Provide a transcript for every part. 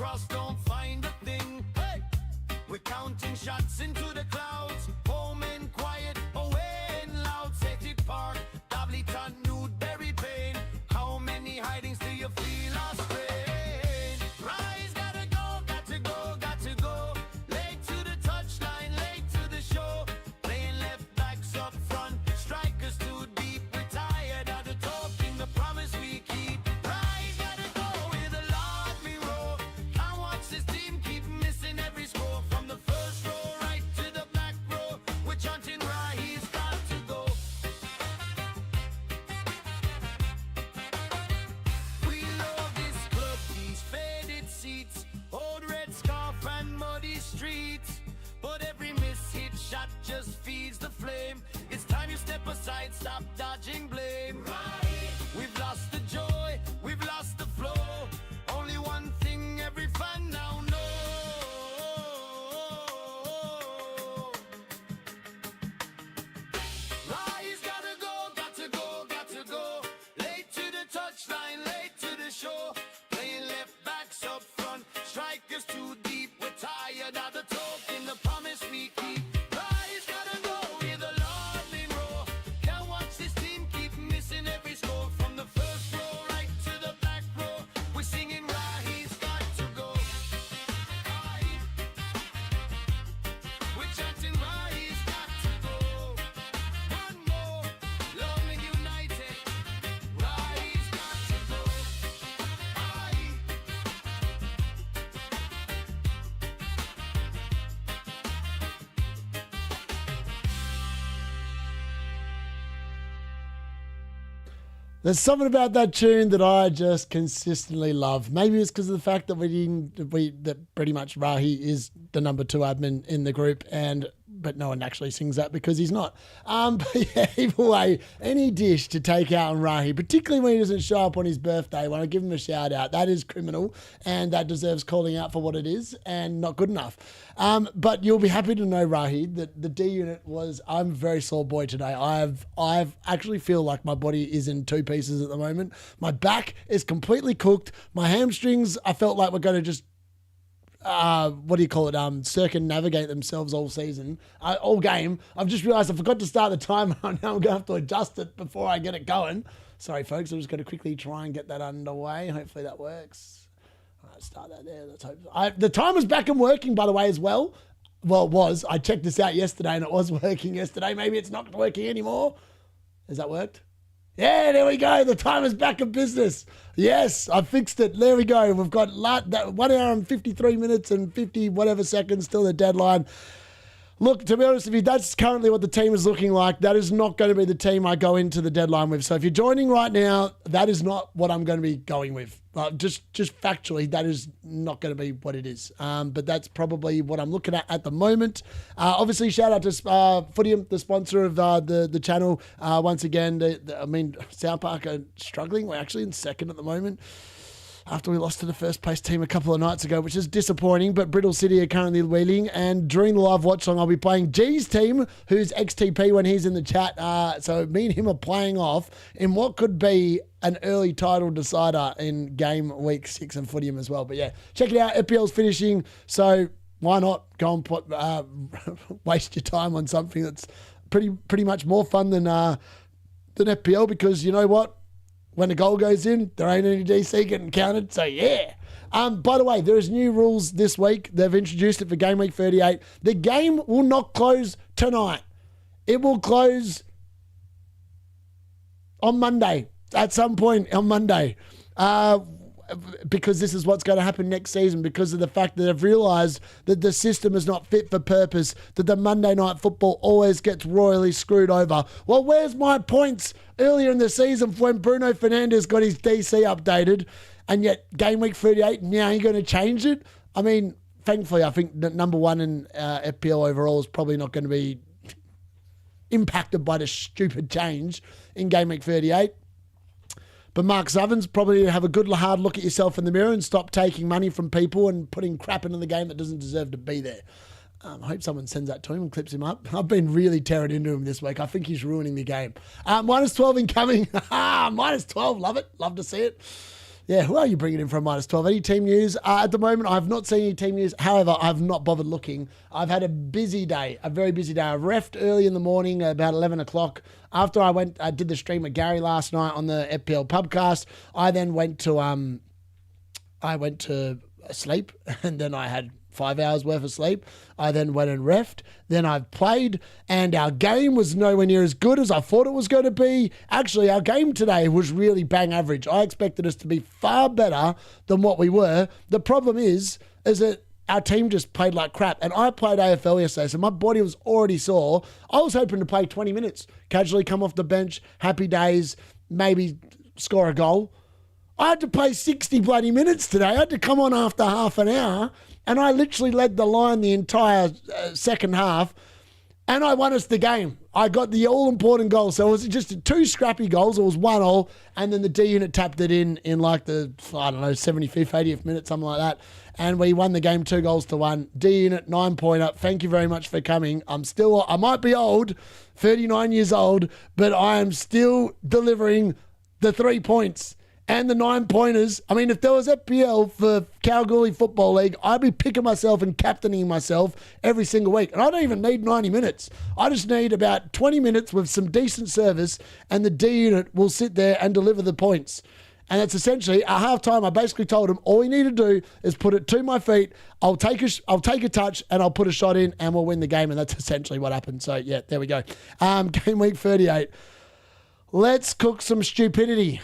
across, don't find a thing. Hey, we're counting shots into the clouds. Home and quiet, away and loud. Safety Park, Davliton, Newberry Pain. How many hidings do you feel are strain? Rise, gotta go, got to go, got to go. Late to the touchline, late to the show. Playing left backs up front, strikers too deep. We're tired of the talking, the promise we keep. Rise, gotta go with a lot we roll. Can't watch this team keep missing every score. From the first row right to the back row, we're chanting right, he's got to go. We love this club, these faded seats, old red scarf and muddy streets. But every miss-hit shot just feeds the flame. It's time you step aside, stop dodging blame. We've lost the joy, we've lost the flow. Only one thing every fan now knows. Rise, gotta go, got to go, got to go. Late to the touchline, late to the show. Playing left backs up front, strikers too deep. We're tired of the talking, the promise we keep. Rise, gotta go with a lovely roar. Can't watch this team keep missing every score. From the first row right to the back row, we're singing Rahe's got to go. Rahi. We're chanting Rahe's got to go. One more, long and united. Rahe's got to go. Rahi. There's something about that tune that I just consistently love. Maybe it's because of the fact that that pretty much Rahi is the number 2 admin in the group, but no one actually sings that because he's not. But yeah, either way, any dish to take out on Rahi, particularly when he doesn't show up on his birthday, when I give him a shout out, that is criminal and that deserves calling out for what it is and not good enough. But you'll be happy to know, Rahi, that the D unit I'm a very sore boy today. I've actually feel like my body is in 2 pieces at the moment. My back is completely cooked. My hamstrings, I felt like we're going to just circumnavigate themselves all season, all game. I've just realised I forgot to start the timer. Now I'm going to have to adjust it before I get it going. Sorry, folks. I'm just going to quickly try and get that underway. Hopefully that works. All right, start that there. Let's hope. The timer's back and working, by the way, as well. Well, it was. I checked this out yesterday and it was working yesterday. Maybe it's not working anymore. Has that worked? Yeah, there we go. The timer's back in business. Yes, I fixed it. There we go. We've got 1 hour and 53 minutes and 50 whatever seconds till the deadline. Look, to be honest with you, that's currently what the team is looking like. That is not going to be the team I go into the deadline with. So if you're joining right now, that is not what I'm going to be going with. Just factually, that is not going to be what it is. But that's probably what I'm looking at the moment. Obviously, shout out to Foden, the sponsor of the channel. Once again, South Park are struggling. We're actually in second at the moment, after we lost to the first place team a couple of nights ago, which is disappointing, but Brittle City are currently leading. And during the live watch song, I'll be playing G's team, who's XTP when he's in the chat. So me and him are playing off in what could be an early title decider in game week 6 and Footium as well. But yeah, check it out. FPL's finishing, so why not go and waste your time on something that's pretty much more fun than FPL, because you know what? When a goal goes in, there ain't any DC getting counted. So, yeah. By the way, there's new rules this week. They've introduced it for Gameweek 38. The game will not close tonight. It will close on Monday, at some point on Monday. Because this is what's going to happen next season, because of the fact that they've realised that the system is not fit for purpose, that the Monday night football always gets royally screwed over. Well, where's my points earlier in the season when Bruno Fernandes got his DC updated, and yet Game Week 38, now you're going to change it? I mean, thankfully, I think that number 1 in FPL overall is probably not going to be impacted by the stupid change in Game Week 38. But Mark Southerns probably have a good hard look at yourself in the mirror and stop taking money from people and putting crap into the game that doesn't deserve to be there. I hope someone sends that to him and clips him up. I've been really tearing into him this week. I think he's ruining the game. -12 incoming. -12, love it. Love to see it. Yeah, who are you bringing in from -12? Any team news? At the moment, I have not seen any team news. However, I've not bothered looking. I've had a busy day, a very busy day. I refed early in the morning, about 11 o'clock. After I did the stream with Gary last night on the FPL pubcast, I then went to sleep, and then I had 5 hours worth of sleep. I then went and refed. Then I played, and our game was nowhere near as good as I thought it was going to be. Actually, our game today was really bang average. I expected us to be far better than what we were. The problem is that our team just played like crap. And I played AFL yesterday, so my body was already sore. I was hoping to play 20 minutes, casually come off the bench, happy days, maybe score a goal. I had to play 60 bloody minutes today. I had to come on after half an hour, and I literally led the line the entire second half, and I won us the game. I got the all-important goal. So it was just 2 scrappy goals. It was 1-1, and then the D unit tapped it in like the, 75th, 80th minute, something like that. And we won the game 2-1. D unit, 9-pointer. Thank you very much for coming. I might be old, 39 years old, but I am still delivering the 3 points. And the 9-pointers. I mean, if there was FPL for Kalgoorlie Football League, I'd be picking myself and captaining myself every single week. And I don't even need 90 minutes. I just need about 20 minutes with some decent service, and the D unit will sit there and deliver the points. And that's essentially, at halftime, I basically told him, all you need to do is put it to my feet. I'll take a touch, and I'll put a shot in, and we'll win the game. And that's essentially what happened. So, yeah, there we go. Game week 38. Let's cook some stupidity.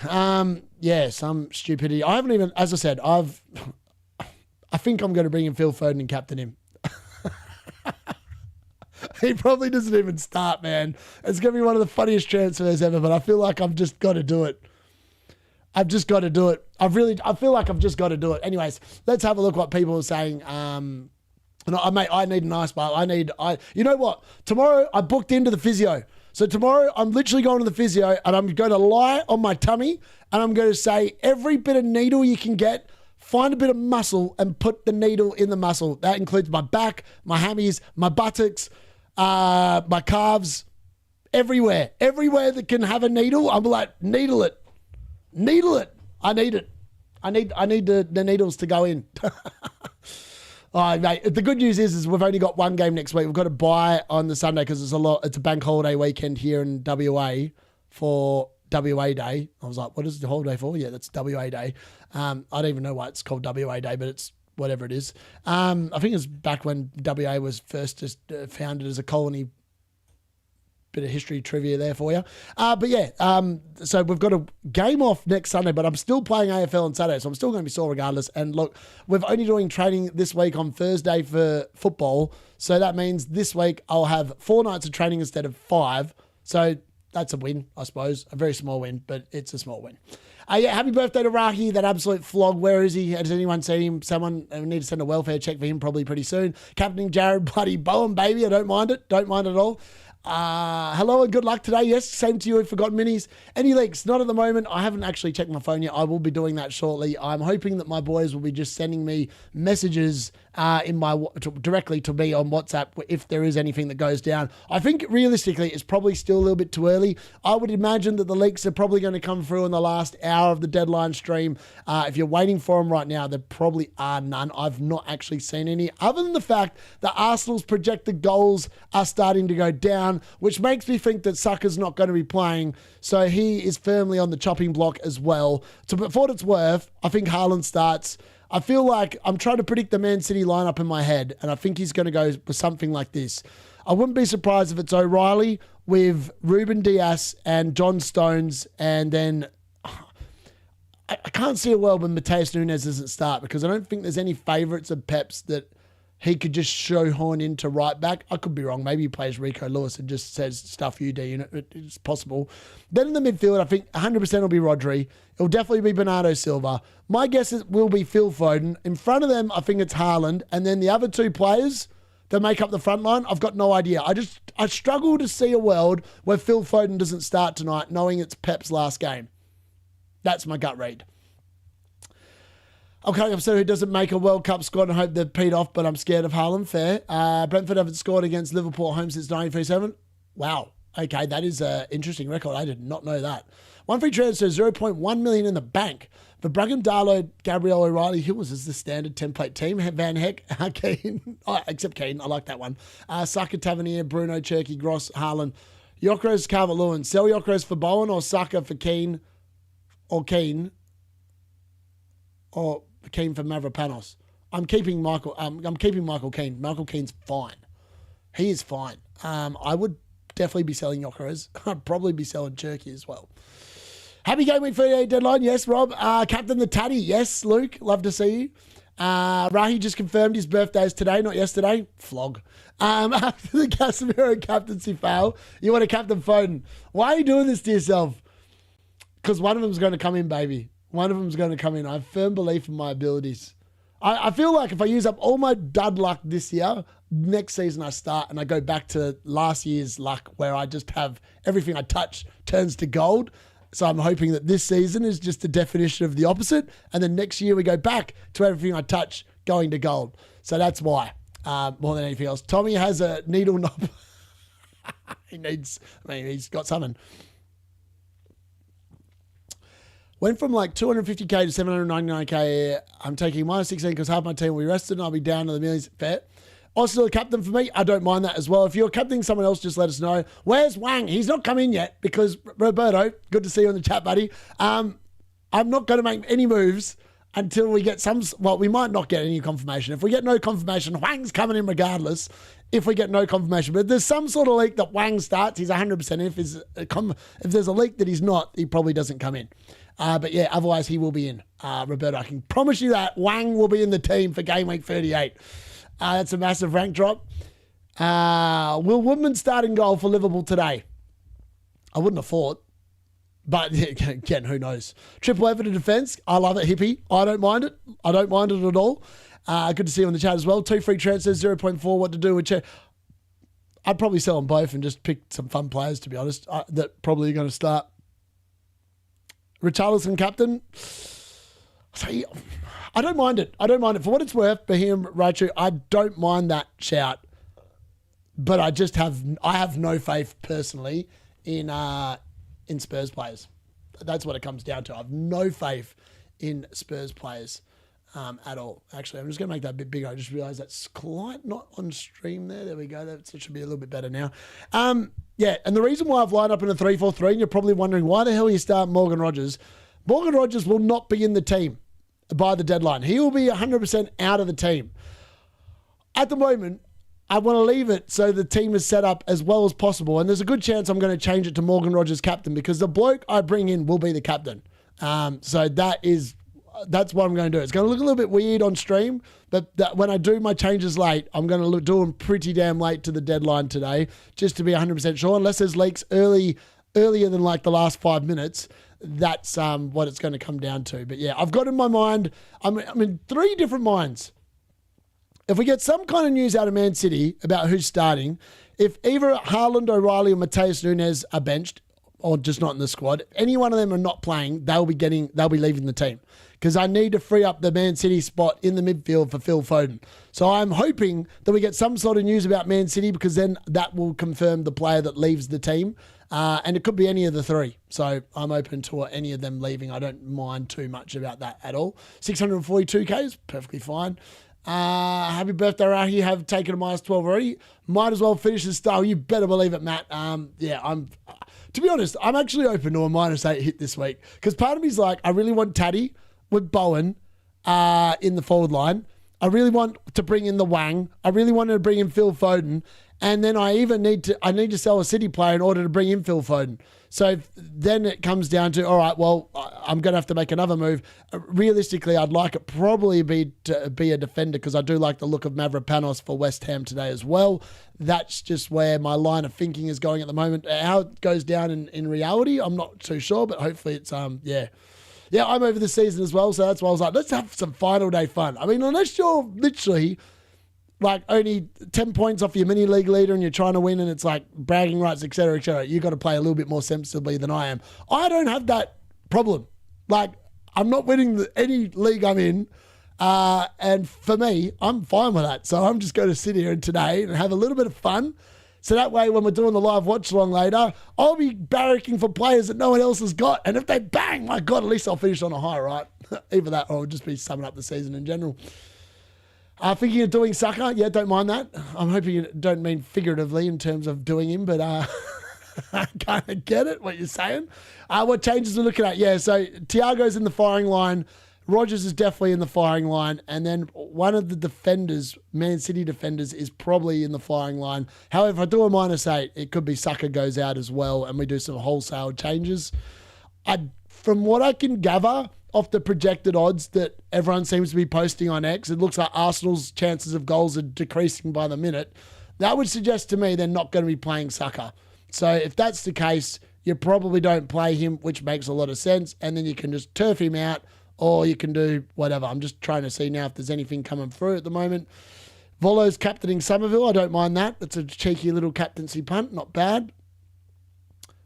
Some stupidity. I haven't even, as I said, I think I'm going to bring in Phil Foden and captain him. He probably doesn't even start, man. It's going to be one of the funniest transfers ever, but I feel like I've just got to do it. I feel like I've just got to do it. Anyways, let's have a look what people are saying. I need an ice bath. You know what? Tomorrow I booked into the physio. So tomorrow I'm literally going to the physio, and I'm going to lie on my tummy, and I'm going to say every bit of needle you can get, find a bit of muscle and put the needle in the muscle. That includes my back, my hammies, my buttocks, my calves, everywhere. Everywhere that can have a needle, I'm like, needle it. Needle it. I need it. I need the needles to go in. Oh, mate, the good news is we've only got one game next week. We've got to buy on the Sunday because it's a bank holiday weekend here in WA for WA Day. I was like, what is the holiday for? Yeah, that's WA Day. I don't even know why it's called WA Day, but it's whatever it is. I think it's back when WA was first just founded as a colony. Bit of history trivia there for you. So we've got a game off next Sunday, but I'm still playing AFL on Saturday, so I'm still going to be sore regardless. And look, we're only doing training this week on Thursday for football, so that means this week I'll have 4 nights of training instead of 5. So that's a win, I suppose. A very small win, but it's a small win. Happy birthday to Rahi, that absolute flog. Where is he? Has anyone seen him? Someone need to send a welfare check for him probably pretty soon. Captaining Jared bloody Bowen, baby. I don't mind it. Don't mind it at all. Hello and good luck today. Yes, same to you. Forgotten minis. Any leaks? Not at the moment. I haven't actually checked my phone yet. I will be doing that shortly. I'm hoping that my boys will be just sending me messages directly to me on WhatsApp if there is anything that goes down. I think realistically it's probably still a little bit too early. I would imagine that the leaks are probably going to come through in the last hour of the deadline stream. If you're waiting for them right now, there probably are none. I've not actually seen any, other than the fact that Arsenal's projected goals are starting to go down, which makes me think that Saka's not going to be playing. So he is firmly on the chopping block as well. So for what it's worth, I think Haaland starts. I feel like I'm trying to predict the Man City lineup in my head, and I think he's going to go with something like this. I wouldn't be surprised if it's O'Reilly with Ruben Dias and John Stones, and then I can't see a world when Mateus Nunes doesn't start, because I don't think there's any favourites of Pep's that he could just shoehorn into right back. I could be wrong. Maybe he plays Rico Lewis and just says, stuff you, D. It's possible. Then in the midfield, I think 100% will be Rodri. It'll definitely be Bernardo Silva. My guess is will be Phil Foden. In front of them, I think it's Haaland. And then the other 2 players that make up the front line, I've got no idea. I struggle to see a world where Phil Foden doesn't start tonight, knowing it's Pep's last game. That's my gut read. Okay, I'm sorry who doesn't make a World Cup squad and hope they're peed off, but I'm scared of Haaland. Fair. Brentford haven't scored against Liverpool at home since 1937. Wow. Okay, that is an interesting record. I did not know that. One free transfer, 0.1 million in the bank. But Braggan, Darlow, Gabriel O'Reilly, Hills is the standard template team. Van Heck, Keane, except Keane, I like that one. Saka, Tavernier, Bruno, Cherky, Gross, Haaland, Yokros, Calvert-Lewin. Sell Yokros for Bowen or Saka for Keane or Keane for Mavropanos. I'm keeping Michael Keane. Michael Keane's fine. He is fine. I would definitely be selling Yokros. I'd probably be selling Cherky as well. Happy Gameweek 38 deadline. Yes, Rob. Captain the Tatty. Yes, Luke. Love to see you. Rahi just confirmed his birthday is today, not yesterday. Flog. After the Casemiro captaincy fail, you want to captain Foden. Why are you doing this to yourself? Because one of them's going to come in, baby. One of them's going to come in. I have firm belief in my abilities. I feel like if I use up all my dud luck this year, next season I start and I go back to last year's luck where I just have everything I touch turns to gold. So I'm hoping that this season is just the definition of the opposite. And then next year we go back to everything I touch going to gold. So that's why, more than anything else. Tommy has a needle knob. He's got something. Went from like 250k to 799k. I'm taking minus 16 because half my team will be rested and I'll be down to the millions. Fair. Also, the captain for me, I don't mind that as well. If you're captaining someone else, just let us know. Where's Hwang? He's not come in yet because, Roberto, good to see you in the chat, buddy. I'm not going to make any moves until we get we might not get any confirmation. If we get no confirmation, Hwang's coming in regardless if we get no confirmation. But if there's some sort of leak that Hwang starts, he's 100%. If there's a leak that he's not, he probably doesn't come in. But yeah, otherwise he will be in. Roberto, I can promise you that Hwang will be in the team for Game Week 38. That's a massive rank drop. Will Woodman start in goal for Liverpool today? I wouldn't have thought. But again, who knows? Triple Everton defence. I love it, hippie. I don't mind it. I don't mind it at all. Good to see you in the chat as well. 2 free transfers, 0.4. What to do with I'd probably sell them both and just pick some fun players, to be honest, that probably are going to start. Richarlison captain. I don't mind it. I don't mind it. For what it's worth, Bohemian Raichu, I don't mind that shout. But I have no faith personally in Spurs players. That's what it comes down to. I have no faith in Spurs players at all. Actually, I'm just going to make that a bit bigger. I just realised that's quite not on stream there. There we go. That should be a little bit better now. Yeah, and the reason why I've lined up in a 3-4-3, and you're probably wondering why the hell you start Morgan Rogers. Morgan Rogers will not be in the team by the deadline. He will be 100% out of the team. At the moment, I want to leave it so the team is set up as well as possible. And there's a good chance I'm going to change it to Morgan Rogers captain because the bloke I bring in will be the captain. So that's what I'm going to do. It's going to look a little bit weird on stream, but when I do my changes late, I'm going to do them pretty damn late to the deadline today just to be 100% sure. Unless there's leaks earlier than like the last 5 minutes, that's what it's going to come down to. But yeah, I've got in my mind, I'm in 3 different minds. If we get some kind of news out of Man City about who's starting, if either Haaland, O'Reilly or Mateus Nunes are benched or just not in the squad, any one of them are not playing, they'll be leaving the team. Because I need to free up the Man City spot in the midfield for Phil Foden. So I'm hoping that we get some sort of news about Man City because then that will confirm the player that leaves the team. And it could be any of the 3. So I'm open to any of them leaving. I don't mind too much about that at all. 642k is perfectly fine. Happy birthday, Rahi. You have taken a minus 12 already. Might as well finish the style. You better believe it, Matt. To be honest, I'm actually open to a minus 8 hit this week. Because part of me is like, I really want Taddy with Bowen in the forward line. I really want to bring in the Hwang. I really wanted to bring in Phil Foden. And then I need to sell a City player in order to bring in Phil Foden. So then it comes down to, all right, well, I'm going to have to make another move. Realistically, I'd like it probably to be a defender because I do like the look of Mavropanos for West Ham today as well. That's just where my line of thinking is going at the moment. How it goes down in reality, I'm not too sure, but hopefully it's, yeah. Yeah, I'm over the season as well, so that's why I was like, let's have some final day fun. I mean, unless you're literally like only 10 points off your mini league leader and you're trying to win and it's like bragging rights, et cetera, you got to play a little bit more sensibly than I am. I don't have that problem. Like, I'm not winning any league I'm in. And for me, I'm fine with that. So I'm just going to sit here and today and have a little bit of fun, So that way, when we're doing the live watch along later, I'll be barracking for players that no one else has got. And if they bang, my God, at least I'll finish on a high, right? Either that or I'll just be summing up the season in general. Thinking of doing Saka? Yeah, don't mind that. I'm hoping you don't mean figuratively in terms of doing him, but I kind of get it, what you're saying. What changes we're looking at? Yeah, so Thiago's in the firing line. Rodgers is definitely in the firing line. And then one of the defenders, Man City defenders, is probably in the firing line. However, if I do a -8, it could be Saka goes out as well and we do some wholesale changes. From what I can gather off the projected odds that everyone seems to be posting on X, it looks like Arsenal's chances of goals are decreasing by the minute. That would suggest to me they're not going to be playing Saka. So if that's the case, you probably don't play him, which makes a lot of sense. And then you can just turf him out or you can do whatever. I'm just trying to see now if there's anything coming through at the moment. Volo's captaining Somerville. I don't mind that. It's a cheeky little captaincy punt. Not bad.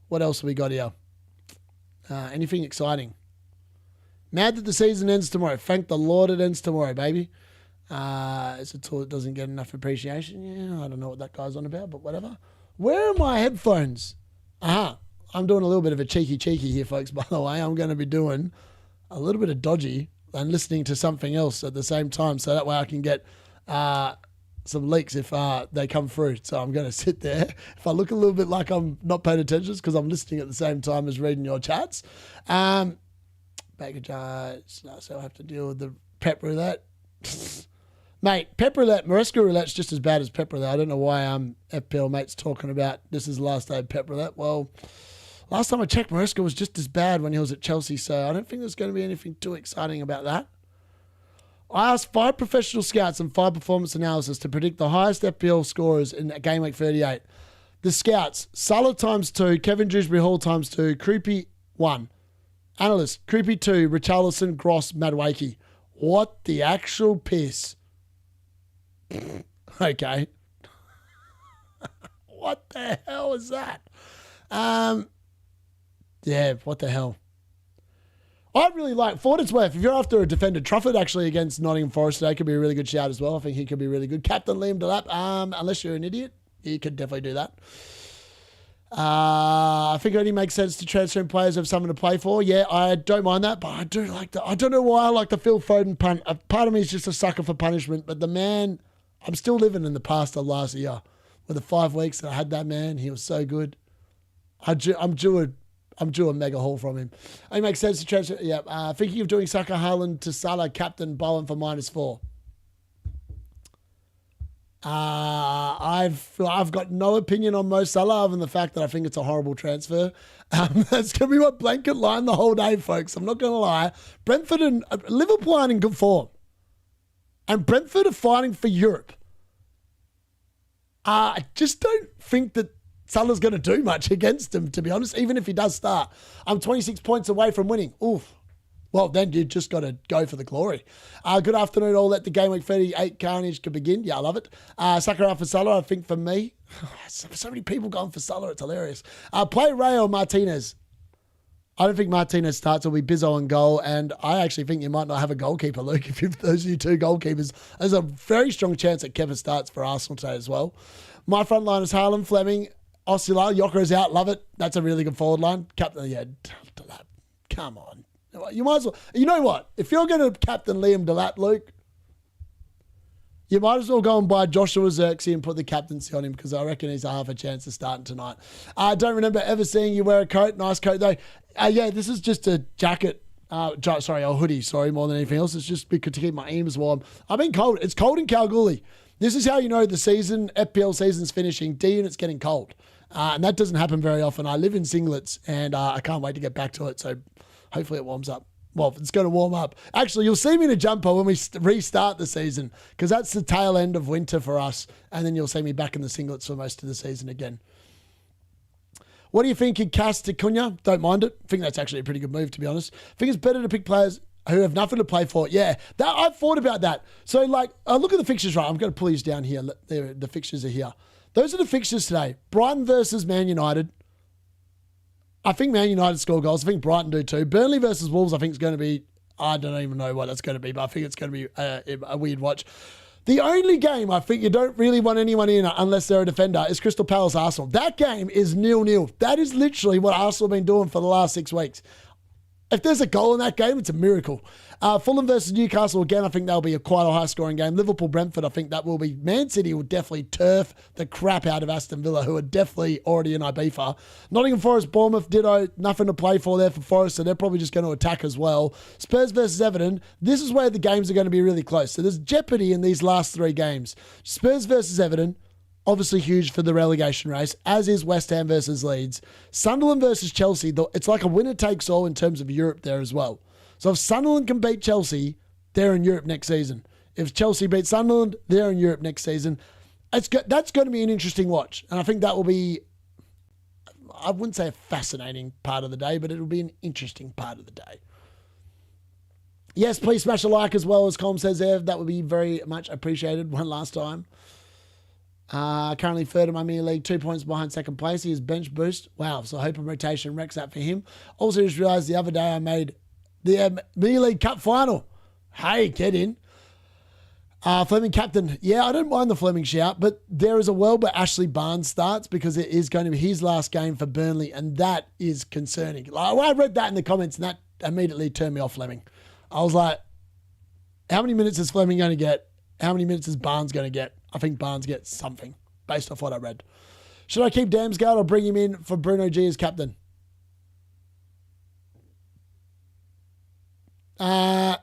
What else have we got here? Anything exciting? Mad that the season ends tomorrow. Thank the Lord it ends tomorrow, baby. It's a tool that doesn't get enough appreciation. Yeah, I don't know what that guy's on about, but whatever. Where are my headphones? I'm doing a little bit of a cheeky here, folks, by the way. I'm going to be doing a little bit of dodgy and listening to something else at the same time, so that way I can get some leaks if they come through. So I'm going to sit there. If I look a little bit like I'm not paying attention, it's because I'm listening at the same time as reading your chats. Baggage, so I have to deal with the pep roulette. Mate, pep roulette, Maresca roulette's just as bad as pep roulette. I don't know why FPL mates talking about this is the last day of pep roulette. Well, last time I checked, Maresca was just as bad when he was at Chelsea, so I don't think there's going to be anything too exciting about that. I asked 5 professional scouts and 5 performance analysis to predict the highest FPL scorers in Gameweek 38. The scouts, Salah ×2, Kevin Dewsbury Hall ×2, Creepy 1. Analyst, Creepy 2, Richarlison, Gross, Madwakey. What the actual piss? Okay. What the hell is that? Yeah, what the hell? I really like, for what it's worth, if you're after a defender, Trufford actually against Nottingham Forest today could be a really good shout as well. I think he could be really good. Captain Liam Delap, unless you're an idiot, you could definitely do that. I think it only makes sense to transfer in players who have something to play for. Yeah, I don't mind that, but I do like the, I don't know why I like the Phil Foden punt. A part of me is just a sucker for punishment, but the man, I'm still living in the past of last year. With the 5 weeks that I had that man, he was so good. I'm due a mega haul from him. It makes sense to transfer. Yeah, thinking of doing Saka, Haaland to Salah, captain Bowen for -4. I've got no opinion on Mo Salah other than the fact that I think it's a horrible transfer. That's going to be my blanket line the whole day, folks. I'm not going to lie. Brentford and Liverpool aren't in good form. And Brentford are fighting for Europe. I just don't think that Salah's going to do much against them, to be honest, even if he does start. I'm 26 points away from winning. Oof. Well, then you just got to go for the glory. Good afternoon, all. Let the Gameweek 38 carnage can begin. Yeah, I love it. Sakura for Salah, I think for me. So many people going for Salah, it's hilarious. Play Ray or Martinez. I don't think Martinez starts. It'll be Bizzo and goal, and I actually think you might not have a goalkeeper, Luke, if you've those are your 2 goalkeepers. There's a very strong chance that Kevin starts for Arsenal today as well. My front line is Haaland, Fleming, Osula, Yoker is out. Love it. That's a really good forward line. Captain, yeah, Delap. Come on. You might as well. You know what? If you're going to captain Liam Delap, Luke, you might as well go and buy Joshua Xerxes and put the captaincy on him because I reckon he's a half a chance of starting tonight. I don't remember ever seeing you wear a coat. Nice coat, though. Yeah, this is just a jacket. A hoodie, more than anything else. It's just to keep my ears warm. I've been cold. It's cold in Kalgoorlie. This is how you know the season, FPL season's finishing. D-Unit's getting cold. And that doesn't happen very often. I live in singlets, and I can't wait to get back to it. So hopefully it warms up. Well, it's going to warm up. Actually, you'll see me in a jumper when we restart the season because that's the tail end of winter for us. And then you'll see me back in the singlets for most of the season again. What do you think of Cass to Cunha? Don't mind it. I think that's actually a pretty good move, to be honest. I think it's better to pick players who have nothing to play for. Yeah, I've thought about that. So, look at the fixtures, right? I'm going to pull these down here. The fixtures are here. Those are the fixtures today. Brighton versus Man United. I think Man United score goals. I think Brighton do too. Burnley versus Wolves, I think is going to be, I don't even know what that's going to be, but I think it's going to be a weird watch. The only game I think you don't really want anyone in unless they're a defender is Crystal Palace Arsenal. That game is 0-0. That is literally what Arsenal have been doing for the last 6 weeks. If there's a goal in that game, it's a miracle. Fulham versus Newcastle, again, I think that'll be quite a high-scoring game. Liverpool-Brentford, I think that will be. Man City will definitely turf the crap out of Aston Villa, who are definitely already in Ibiza. Nottingham Forest-Bournemouth, ditto. Nothing to play for there for Forest, so they're probably just going to attack as well. Spurs versus Everton, this is where the games are going to be really close. So there's jeopardy in these last 3 games. Spurs versus Everton, obviously huge for the relegation race, as is West Ham versus Leeds. Sunderland versus Chelsea, it's like a winner-takes-all in terms of Europe there as well. So if Sunderland can beat Chelsea, they're in Europe next season. If Chelsea beat Sunderland, they're in Europe next season. That's going to be an interesting watch. And I think that will be, I wouldn't say a fascinating part of the day, but it'll be an interesting part of the day. Yes, please smash a like as well, as Colm says there. That would be very much appreciated one last time. Currently third in my mini league, 2 points behind second place. He is bench boost. Wow, so hope and rotation wrecks that for him. Also just realised the other day I made the mini league cup final. Hey, get in. Fleming captain. Yeah, I don't mind the Fleming shout, but there is a world where Ashley Barnes starts because it is going to be his last game for Burnley, and that is concerning. Like, I read that in the comments, and that immediately turned me off Fleming. I was like, how many minutes is Fleming going to get? How many minutes is Barnes going to get? I think Barnes gets something based off what I read. Should I keep Damsgaard or bring him in for Bruno G as captain? I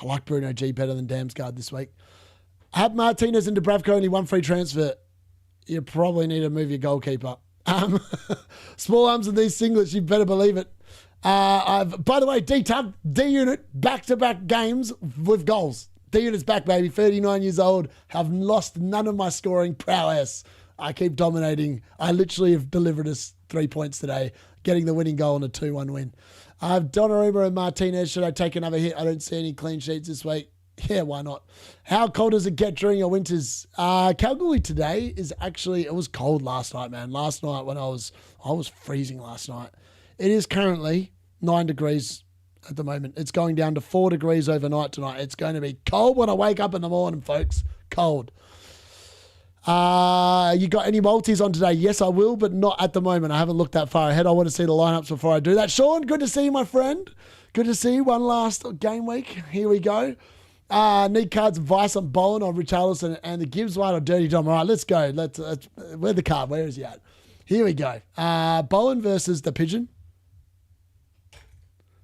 like Bruno G better than Damsgaard this week. Have Martinez and Dubravka only one free transfer? You probably need to move your goalkeeper. Small arms in these singlets, you better believe it. By the way, D-Tub, D-Unit, back-to-back games with goals. D-Unit's back, baby. 39 years old. Have lost none of my scoring prowess. I keep dominating. I literally have delivered us 3 points today, getting the winning goal in a 2-1 win. I have Donnarumma and Martinez. Should I take another hit? I don't see any clean sheets this week. Yeah, why not? How cold does it get during your winters? Kalgoorlie today is actually, it was cold last night, man. Last night when I was freezing last night. It is currently 9 degrees at the moment. It's going down to 4 degrees overnight tonight. It's going to be cold when I wake up in the morning, folks. Cold. You got any multis on today? Yes, I will, but not at the moment. I haven't looked that far ahead. I want to see the lineups before I do that. Sean, good to see you, my friend. Good to see you. One last game week. Here we go. Need cards advice on Bowen or Richarlison and the Gibbs one or Dirty Dom. All right, let's go. Let's where's the card? Where is he at? Here we go. Bowen versus the Pigeon.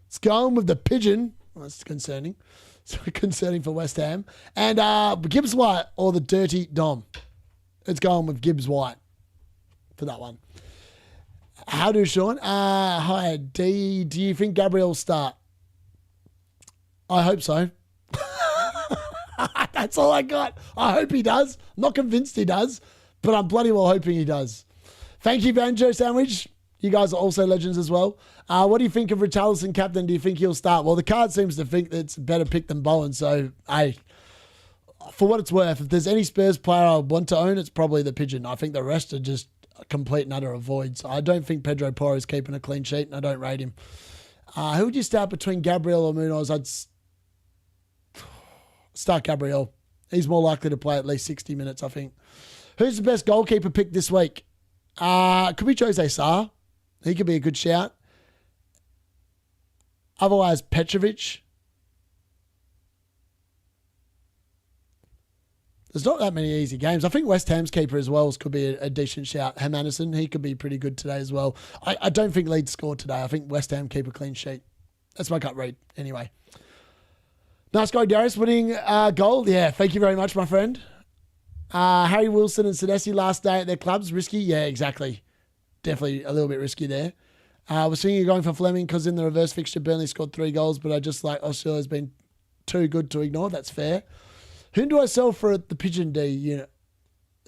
It's going with the Pigeon. Well, that's concerning. It's concerning for West Ham. And Gibbs White or the Dirty Dom. It's going with Gibbs White for that one. How do, Sean? Hi, D. Do you think Gabriel will start? I hope so. That's all I got. I hope he does. I'm not convinced he does, but I'm bloody well hoping he does. Thank you, Banjo Sandwich. You guys are also legends as well. What do you think of Richarlison captain? Do you think he'll start? Well, the card seems to think that it's a better pick than Bowen. So, hey, for what it's worth, if there's any Spurs player I want to own, it's probably the Pigeon. I think the rest are just complete and utter avoids. I don't think Pedro Porro is keeping a clean sheet, and I don't rate him. Who would you start between Gabriel or Munoz? I'd start Gabriel. He's more likely to play at least 60 minutes, I think. Who's the best goalkeeper pick this week? Could be Jose Sarr. He could be a good shout. Otherwise, Petrovic. There's not that many easy games. I think West Ham's keeper as well could be a decent shout. Hermanison, he could be pretty good today as well. I don't think Leeds scored today. I think West Ham keep a clean sheet. That's my gut read. Anyway. Nice go, Darius. Winning goal. Yeah, thank you very much, my friend. Harry Wilson and Senesi last day at their clubs. Risky? Yeah, exactly. Definitely a little bit risky there. We're seeing you going for Fleming because in the reverse fixture, Burnley scored 3 goals, but I just like Australia's been too good to ignore. That's fair. Who do I sell for the Pigeon D unit?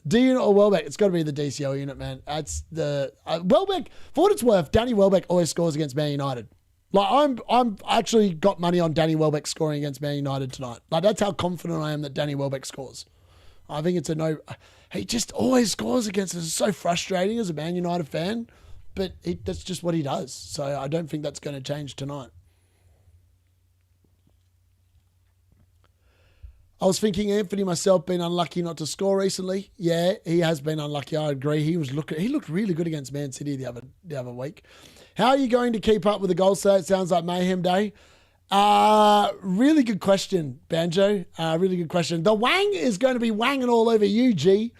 D unit or Welbeck? It's got to be the DCL unit, man. That's the Welbeck. For what it's worth, Danny Welbeck always scores against Man United. Like I'm actually got money on Danny Welbeck scoring against Man United tonight. Like that's how confident I am that Danny Welbeck scores. I think it's a no. He just always scores against us. It's so frustrating as a Man United fan, but that's just what he does. So I don't think that's going to change tonight. I was thinking Anthony myself been unlucky not to score recently. Yeah, he has been unlucky. I agree. He looked really good against Man City the other week. How are you going to keep up with the goal stat? It sounds like Mayhem Day. Really good question, Banjo. Really good question. The Hwang is going to be wanging all over you, G.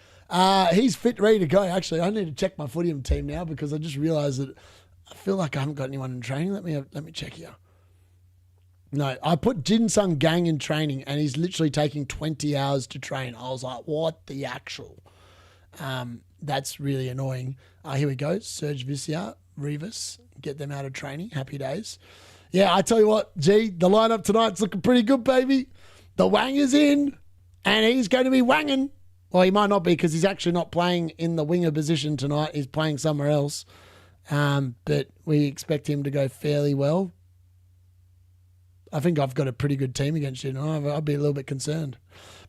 He's fit, ready to go. Actually, I need to check my Footium team now because I just realised that I feel like I haven't got anyone in training. Let me check here. No, I put Jin Sung Gang in training and he's literally taking 20 hours to train. I was like, what the actual? That's really annoying. Here we go. Serge Vicia, Rivas, get them out of training. Happy days. Yeah, I tell you what, G, the lineup tonight's looking pretty good, baby. The Hwang is in and he's going to be wanging. Well, he might not be because he's actually not playing in the winger position tonight. He's playing somewhere else. But we expect him to go fairly well. I think I've got a pretty good team against you. I'd be a little bit concerned.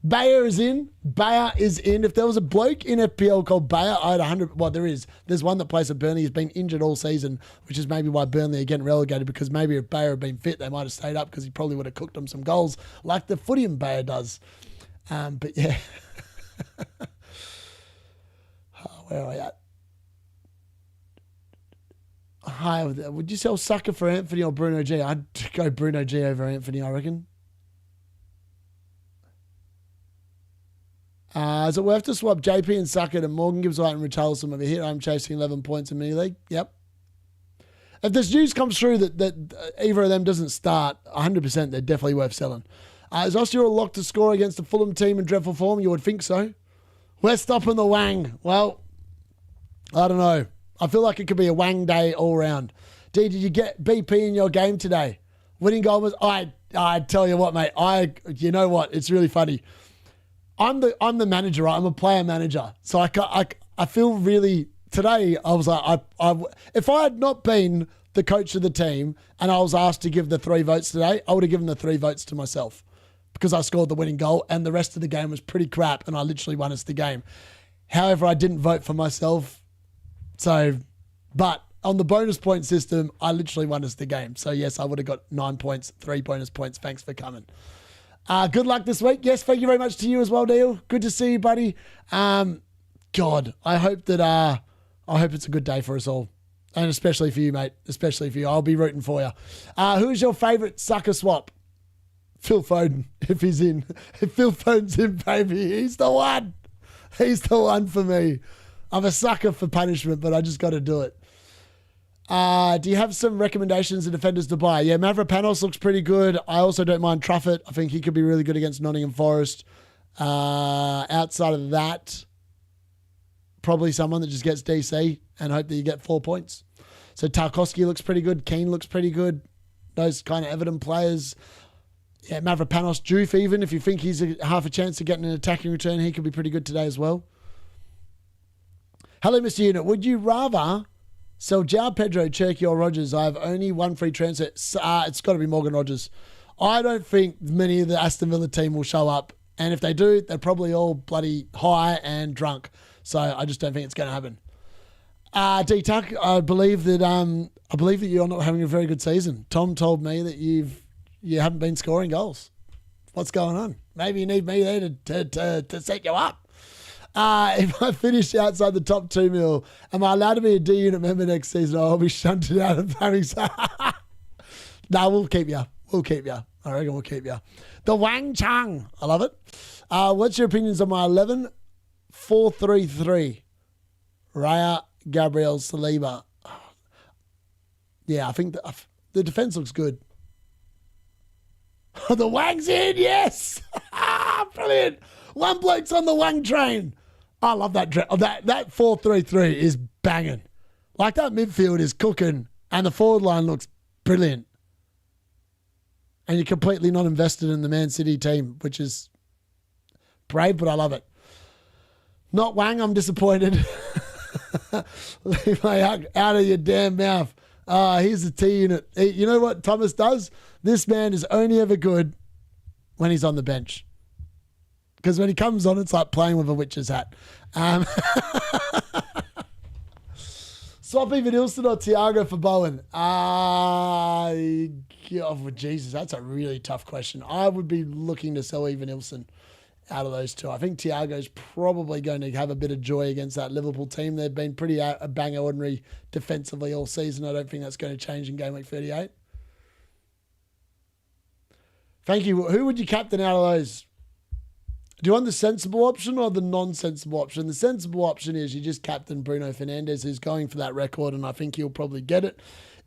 Bayer is in. Bayer is in. If there was a bloke in FPL called Bayer, I had 100. Well, there is. There's one that plays at Burnley. He's been injured all season, which is maybe why Burnley are getting relegated, because maybe if Bayer had been fit, they might have stayed up because he probably would have cooked them some goals like the Footium Bayer does. But yeah. Where are we at? Hi, would you sell Saka for Anthony or Bruno G? I'd go Bruno G over Anthony, I reckon. Is it worth to swap JP and Saka to Morgan Gibbs White and Richarlison over here? I'm chasing 11 points in mini league. Yep. If this news comes through that either of them doesn't start, 100%, they're definitely worth selling. Is Austria locked to score against the Fulham team in dreadful form? You would think so. We're stopping the Hwang. Well, I don't know. I feel like it could be a Hwang day all round. D, did you get BP in your game today? Winning goal was... I tell you what, mate. You know what? It's really funny. I'm the manager, right? I'm a player manager. So I feel really... Today, I was like... if I had not been the coach of the team and I was asked to give the 3 votes today, I would have given the 3 votes to myself because I scored the winning goal and the rest of the game was pretty crap and I literally won us the game. However, I didn't vote for myself. So, but on the bonus point system, I literally won us the game. So yes, I would have got 9 points, 3 bonus points. Thanks for coming. Good luck this week. Yes, thank you very much to you as well, Neil. Good to see you, buddy. God, I hope it's a good day for us all. And especially for you, mate. Especially for you. I'll be rooting for you. Who is your favourite sucker swap? Phil Foden, if he's in. If Phil Foden's in, baby, he's the one. He's the one for me. I'm a sucker for punishment, but I just got to do it. Do you have some recommendations of defenders to buy? Yeah, Mavropanos looks pretty good. I also don't mind Truffett. I think he could be really good against Nottingham Forest. Outside of that, probably someone that just gets DC and hope that you get 4 points. So Tarkowski looks pretty good. Keane looks pretty good. Those kind of Everton players. Yeah, Mavropanos, Juve even. If you think he's half a chance of getting an attacking return, he could be pretty good today as well. Hello, Mr. Unit. Would you rather sell João Pedro, Cherky or Rogers? I have only one free transfer. It's got to be Morgan Rogers. I don't think many of the Aston Villa team will show up. And if they do, they're probably all bloody high and drunk. So I just don't think it's going to happen. D-Tuck, I believe that you're not having a very good season. Tom told me that you haven't been scoring goals. What's going on? Maybe you need me there to set you up. If I finish outside the top 2 mil, am I allowed to be a D unit member next season? Or I'll be shunted out of having. No, we'll keep you. We'll keep you. I reckon we'll keep you. The Wang Chang. I love it. What's your opinions on my 11? 4-3-3. Raya, Gabriel, Saliba. Yeah, I think the defense looks good. The Wang's in, yes! Brilliant. One bloke's on the Hwang train. I love that. That 4-3-3 is banging. Like that midfield is cooking and the forward line looks brilliant. And you're completely not invested in the Man City team, which is brave, but I love it. Not Hwang, I'm disappointed. Leave my out of your damn mouth. Here's the T unit. You know what Thomas does? This man is only ever good when he's on the bench. Because when he comes on, it's like playing with a witch's hat. Swap even Ilson or Thiago for Bowen. Oh, Jesus, that's a really tough question. I would be looking to sell even Ilson out of those two. I think Thiago's probably going to have a bit of joy against that Liverpool team. They've been pretty bang ordinary defensively all season. I don't think that's going to change in game week 38. Thank you. Who would you captain out of those? Do you want the sensible option or the non-sensible option? The sensible option is you just captain Bruno Fernandes, who's going for that record, and I think he'll probably get it.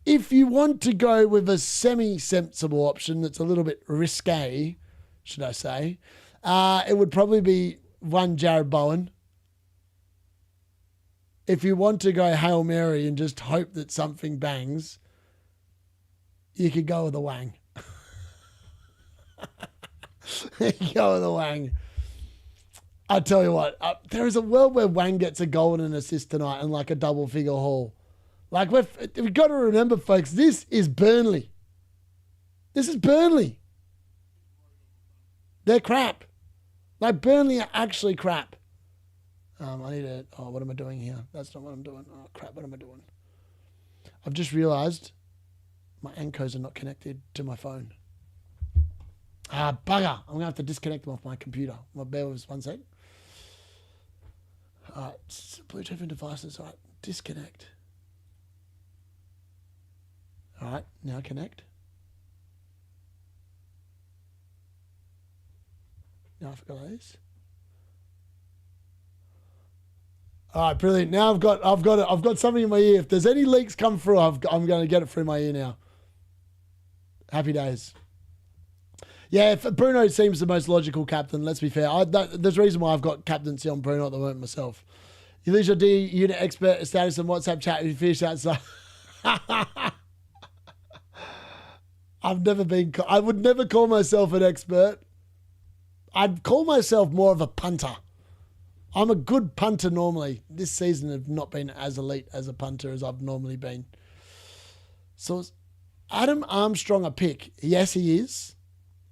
If you want to go with a semi-sensible option that's a little bit risque, should I say, it would probably be one Jared Bowen. If you want to go Hail Mary and just hope that something bangs, you could go with a Hwang. Go with a Hwang. I tell you what, there is a world where Hwang gets a goal and an assist tonight and like a double figure haul. Like we've got to remember, folks, this is Burnley. This is Burnley. They're crap. Like Burnley are actually crap. I need to. Oh, what am I doing here? That's not what I'm doing. Oh crap! What am I doing? I've just realised my Ankos are not connected to my phone. Ah, bugger! I'm gonna have to disconnect them off my computer. Well, bear with us 1 sec. All right, Bluetooth and devices. All right, disconnect. All right, now connect. Now I forgot these. All right, brilliant. Now I've got something in my ear. If there's any leaks come through, I'm going to get it through my ear now. Happy days. Yeah, if Bruno seems the most logical captain, let's be fair. There's a reason why I've got captaincy on Bruno at the moment myself. You lose your D unit expert status in WhatsApp chat if you finish outside. I would never call myself an expert. I'd call myself more of a punter. I'm a good punter normally. This season I've not been as elite as a punter as I've normally been. So is Adam Armstrong a pick? Yes, he is.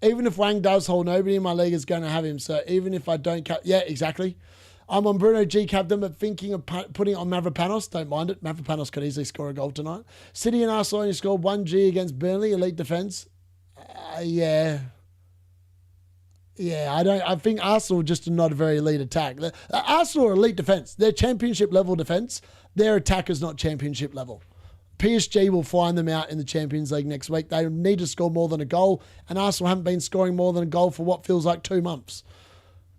Even if Hwang does hold, nobody in my league is going to have him. So even if I don't yeah, exactly. I'm on Bruno G captain, but thinking of putting on Mavropanos. Don't mind it. Mavropanos could easily score a goal tonight. City and Arsenal only scored 1G against Burnley, elite defence. Yeah. Yeah, I think Arsenal are just not a very elite attack. Arsenal are elite defence. They're championship level defence. Their attack is not championship level. PSG will find them out in the Champions League next week. They need to score more than a goal, and Arsenal haven't been scoring more than a goal for what feels like 2 months.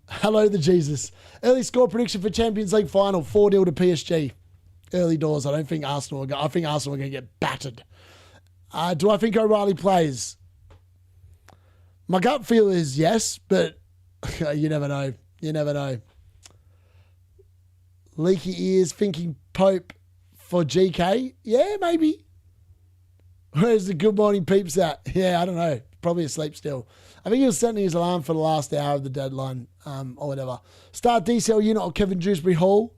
Hello to Jesus. Early score prediction for Champions League final, 4-0 to PSG. Early doors. I think Arsenal are going to get battered. Do I think O'Reilly plays? My gut feel is yes, but you never know. You never know. Leaky ears thinking Pope for GK? Yeah, maybe. Where's the good morning peeps at? Yeah, I don't know. Probably asleep still. I think he was setting his alarm for the last hour of the deadline or whatever. Start DCL unit or Kevin Dewsbury Hall.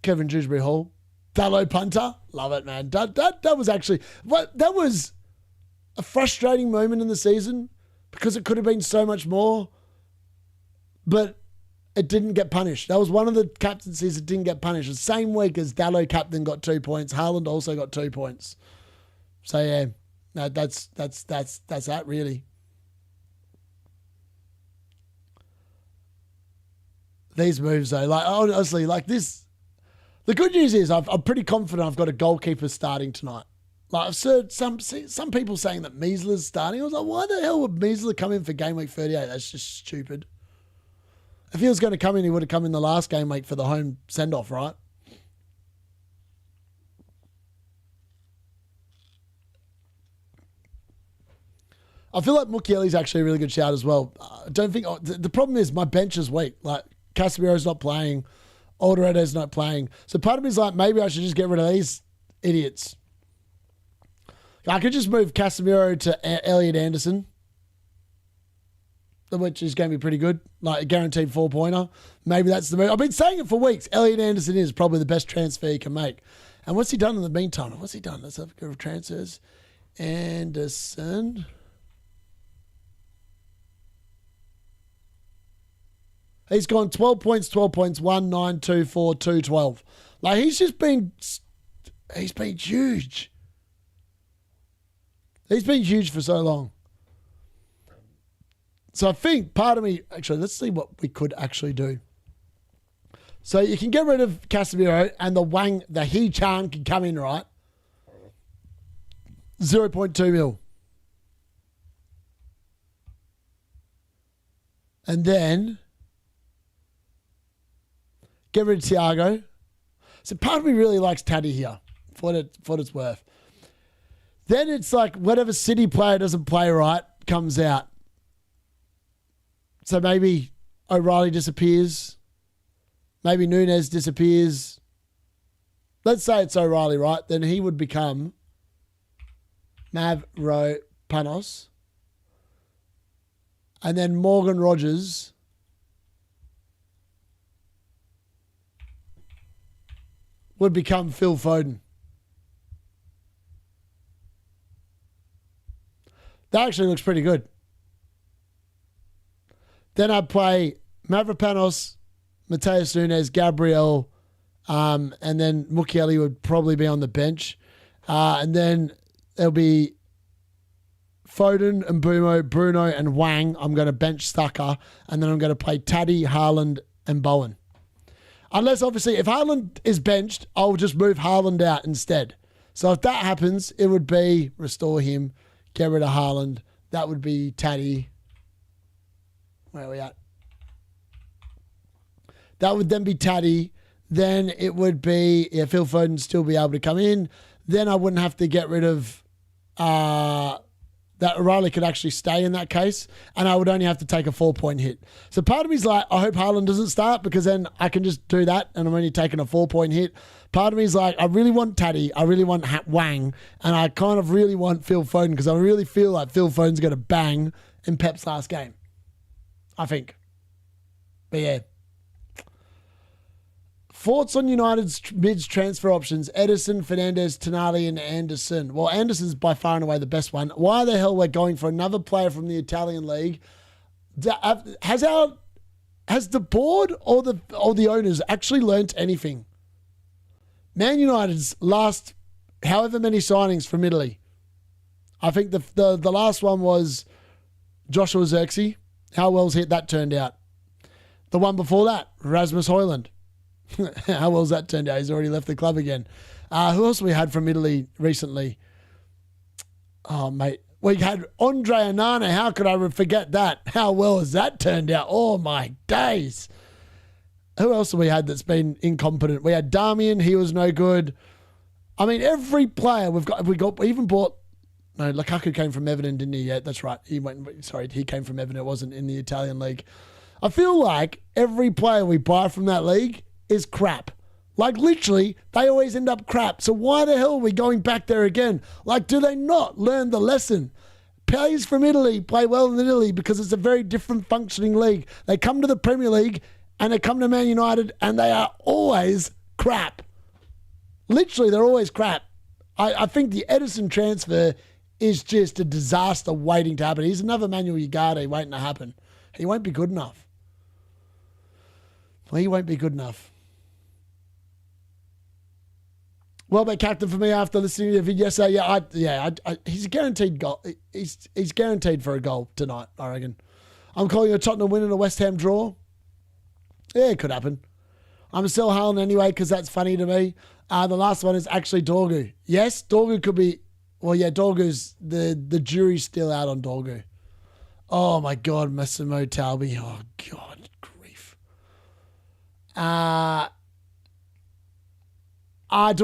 Kevin Dewsbury Hall. Dallo punter. Love it, man. That was actually... that was a frustrating moment in the season because it could have been so much more, but it didn't get punished. That was one of the captaincies that didn't get punished. The same week as Dallo captain got 2 points, Haaland also got 2 points. So yeah, no, that's that really. These moves though, like honestly, like this. The good news is I'm pretty confident I've got a goalkeeper starting tonight. Like I've heard some people saying that Measler's starting. I was like, why the hell would Measler come in for game week 38? That's just stupid. If he was going to come in, he would have come in the last game week for the home send-off, right? I feel like Mukiele's actually a really good shout as well. I don't think... the problem is my bench is weak. Like, Casemiro's not playing. Alderedo's not playing. So part of me is like, maybe I should just get rid of these idiots. I could just move Casemiro to Elliot Anderson, which is going to be pretty good. Like a guaranteed 4-pointer. Maybe that's the move. I've been saying it for weeks. Elliot Anderson is probably the best transfer you can make. And what's he done in the meantime? What's he done? Let's have a go of transfers. Anderson. He's gone 12 points, 1, 9, 2, 4, 2, 12. Like he's been huge. He's been huge for so long. So I think part of me, actually, let's see what we could actually do. So you can get rid of Casemiro and the Hwang, the He-Chan can come in, right? 0.2 mil. And then get rid of Thiago. So part of me really likes Taddy here, for what it's worth. Then it's like whatever City player doesn't play right comes out. So maybe O'Reilly disappears. Maybe Nunes disappears. Let's say it's O'Reilly, right? Then he would become Mavropanos. And then Morgan Rogers would become Phil Foden. That actually looks pretty good. Then I'd play Mavropanos, Mateus Nunes, Gabriel, and then Mukiele would probably be on the bench. And then there'll be Foden and Bruno and Hwang. I'm going to bench Saka. And then I'm going to play Taddy, Haaland, and Bowen. Unless, obviously, if Haaland is benched, I'll just move Haaland out instead. So if that happens, it would be restore him, get rid of Haaland. That would be Taddy. Where are we at? That would then be Taddy. Then it would be, Phil Foden still be able to come in. Then I wouldn't have to get rid of that. O'Reilly could actually stay in that case, and I would only have to take a 4-point hit. So part of me is like, I hope Haaland doesn't start because then I can just do that and I'm only taking a 4-point hit. Part of me is like, I really want Taddy, I really want Hwang, and I kind of really want Phil Foden because I really feel like Phil Foden's going to bang in Pep's last game. I think. But yeah. Thoughts on United's mids transfer options? Edison, Fernandes, Tonali, and Anderson. Well, Anderson's by far and away the best one. Why the hell we're going for another player from the Italian league? Has the board or the owners actually learnt anything? Man United's last however many signings from Italy. I think the last one was Joshua Zirkzee. How well's that turned out? The one before that, Rasmus Højlund. How well's that turned out? He's already left the club again. Who else we had from Italy recently? Oh, mate. We had Andre Onana. How could I forget that? How well has that turned out? Oh, my days. Who else have we had that's been incompetent? We had Darmian. He was no good. I mean, every player we even bought. No, Lukaku came from Everton, didn't he? Yeah, that's right. He came from Everton. It wasn't in the Italian league. I feel like every player we buy from that league is crap. Like, literally, they always end up crap. So why the hell are we going back there again? Like, do they not learn the lesson? Players from Italy play well in Italy because it's a very different functioning league. They come to the Premier League and they come to Man United and they are always crap. Literally, they're always crap. I think the Edison transfer is just a disaster waiting to happen. He's another Manuel Ugarte waiting to happen. He won't be good enough. Well, he won't be good enough. Well, but captain for me after listening to the video, so he's a guaranteed goal. He's guaranteed for a goal tonight, I reckon. I'm calling a Tottenham win and a West Ham draw. Yeah, it could happen. I'm still Haaland anyway because that's funny to me. The last one is actually Dorgu. Yes, Dorgu could be. Well, yeah, Dorgu's the jury's still out on Dorgu. Oh my God, Massimo Talbi. Oh God, grief. Do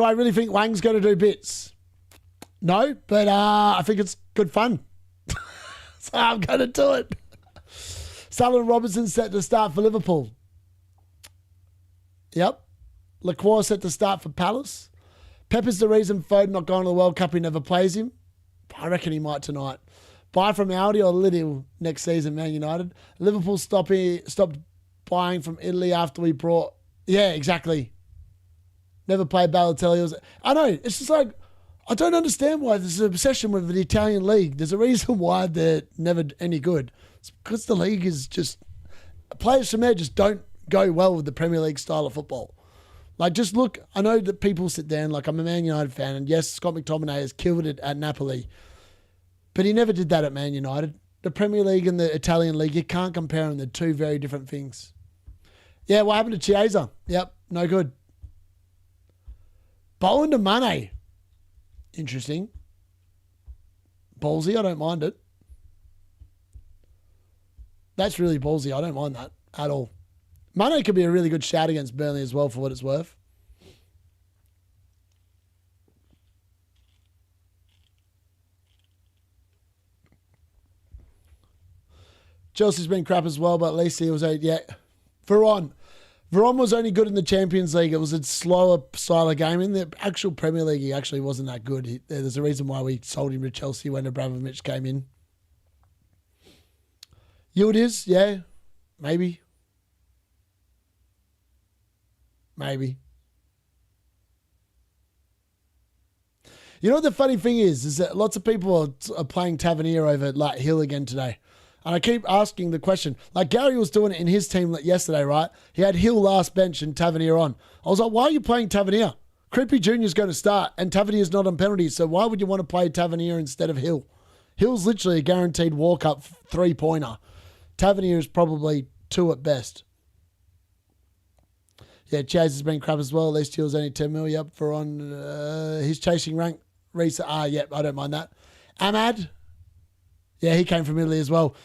I really think Hwang's going to do bits? No, but I think it's good fun. So I'm going to do it. Sullivan Robinson set to start for Liverpool. Yep. Lacroix set to start for Palace. Pepper's the reason Foden not going to the World Cup. He never plays him. I reckon he might tonight. Buy from Aldi or Lidl next season, Man United. Liverpool stopped buying from Italy after we brought... Yeah, exactly. Never played Balotelli. I know. It's just like, I don't understand why there's an obsession with the Italian league. There's a reason why they're never any good. It's because the league is just... Players from there just don't go well with the Premier League style of football. Like, just look, I know that people sit there and, like, I'm a Man United fan, and yes, Scott McTominay has killed it at Napoli. But he never did that at Man United. The Premier League and the Italian League, you can't compare them. They're two very different things. Yeah, what happened to Chiesa? Yep, no good. Bowen to Mane. Interesting. Ballsy, I don't mind it. That's really ballsy. I don't mind that at all. Mane could be a really good shout against Burnley as well, for what it's worth. Chelsea's been crap as well, but at least he was Veron was only good in the Champions League. It was a slower style of game. In the actual Premier League, he actually wasn't that good. There's a reason why we sold him to Chelsea when Abramovich came in. Yildiz, yeah, maybe. Maybe. You know what the funny thing is that lots of people are playing Tavernier over like Hill again today. And I keep asking the question, like Gary was doing it in his team yesterday, right? He had Hill last bench and Tavernier on. I was like, why are you playing Tavernier? Creepy Jr. is going to start and Tavernier's not on penalties, so why would you want to play Tavernier instead of Hill? Hill's literally a guaranteed walk-up three-pointer. Tavernier is probably 2 at best. Yeah, Chaz has been crap as well. At least he was only 10 mil. Yep, for on. He's chasing rank. Risa. Yep, I don't mind that. Ahmad. Yeah, he came from Italy as well.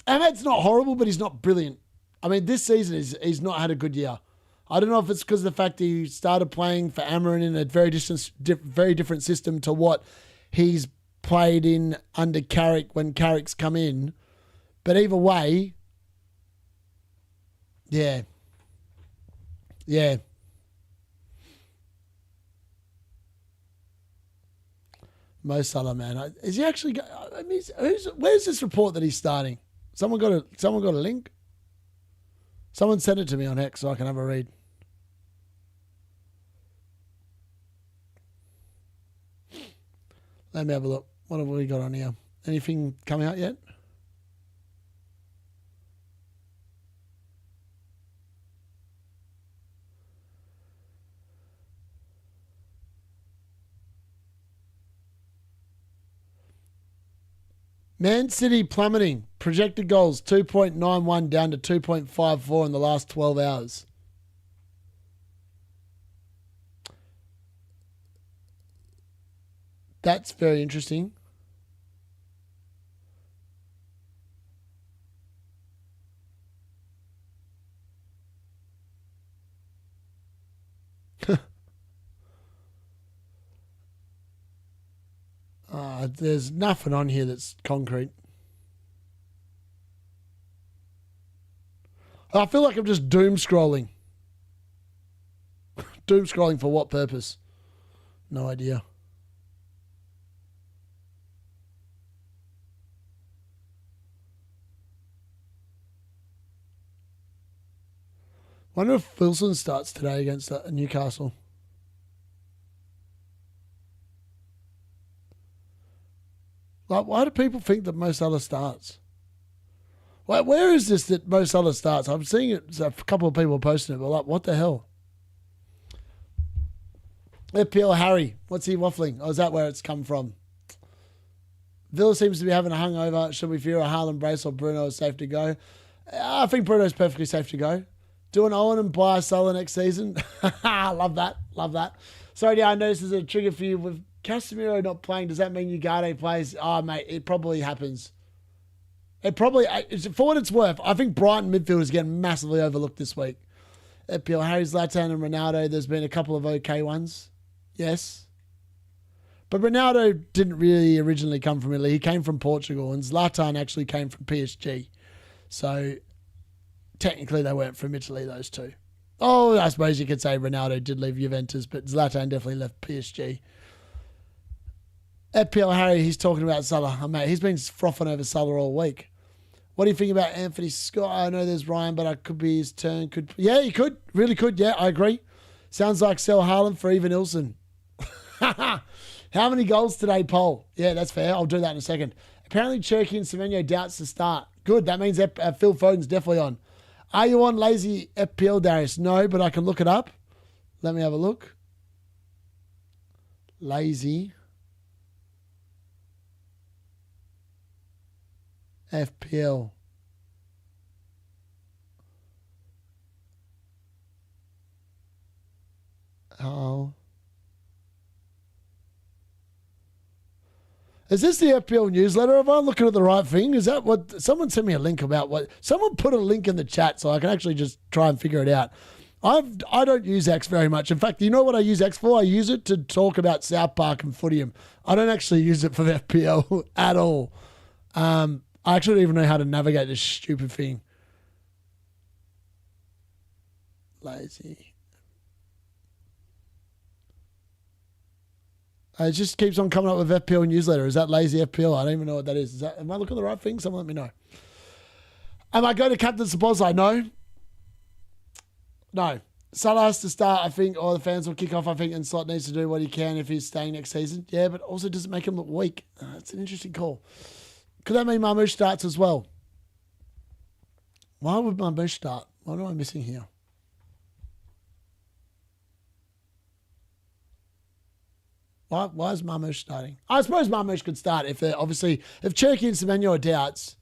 Ahmad's not horrible, but he's not brilliant. I mean, this season he's not had a good year. I don't know if it's because of the fact he started playing for Amarin in a very different system to what he's played in under Carrick when Carrick's come in. But either way, yeah. Mo Salah, man. Is he actually? I mean, where's this report that he's starting? Someone got a link? Someone sent it to me on X so I can have a read. Let me have a look. What have we got on here? Anything coming out yet? Man City plummeting. Projected goals 2.91 down to 2.54 in the last 12 hours. That's very interesting. There's nothing on here that's concrete. I feel like I'm just doom scrolling. Doom scrolling for what purpose? No idea. Wonder if Wilson starts today against Newcastle. Like, why do people think that Mo Salah starts? Like, where is this that Mo Salah starts? I'm seeing it. A couple of people posting it, but like, what the hell? FPL Harry, what's he waffling? Oh, is that where it's come from? Villa seems to be having a hangover. Should we fear a Haaland brace or Bruno is safe to go? I think Bruno's perfectly safe to go. Do an Owen and buy Salah next season. Love that. Love that. Sorry, I know this is a trigger for you. With Casemiro not playing, does that mean Ugarte plays? Oh, mate, it probably happens. It probably, for what it's worth, I think Brighton midfield is getting massively overlooked this week. FPL Harry, Zlatan and Ronaldo, there's been a couple of okay ones. Yes. But Ronaldo didn't really originally come from Italy. He came from Portugal, and Zlatan actually came from PSG. So technically they weren't from Italy, those two. Oh, I suppose you could say Ronaldo did leave Juventus, but Zlatan definitely left PSG. FPL Harry, he's talking about Salah. Oh, mate, he's been frothing over Salah all week. What do you think about Anthony Scott? I know there's Ryan, but it could be his turn. Yeah, he could. Really could. Yeah, I agree. Sounds like sell Haaland for Even Ilson. How many goals today, Paul? Yeah, that's fair. I'll do that in a second. Apparently, Cherky and Semenyo doubts to start. Good. That means Phil Foden's definitely on. Are you on lazy FPL, Darius? No, but I can look it up. Let me have a look. Lazy FPL. Oh. Is this the FPL newsletter? Am I looking at the right thing? Is that what... Someone sent me a link about what... Someone put a link in the chat so I can actually just try and figure it out. I don't use X very much. In fact, you know what I use X for? I use it to talk about South Park and Footium. I don't actually use it for the FPL at all. I actually don't even know how to navigate this stupid thing. Lazy. It just keeps on coming up with FPL newsletter. Is that lazy FPL? I don't even know what that is. Am I looking at the right thing? Someone let me know. Am I going to captain Szoboszlai? No. No. Salah has to start, I think, or the fans will kick off, I think, and Slot needs to do what he can if he's staying next season. Yeah, but also does it make him look weak? It's an interesting call. Could that mean Marmoush starts as well? Why would Marmoush start? What am I missing here? Why is Marmoush starting? I suppose Marmoush could start if they're obviously, if Cherky and Semenyo are doubts,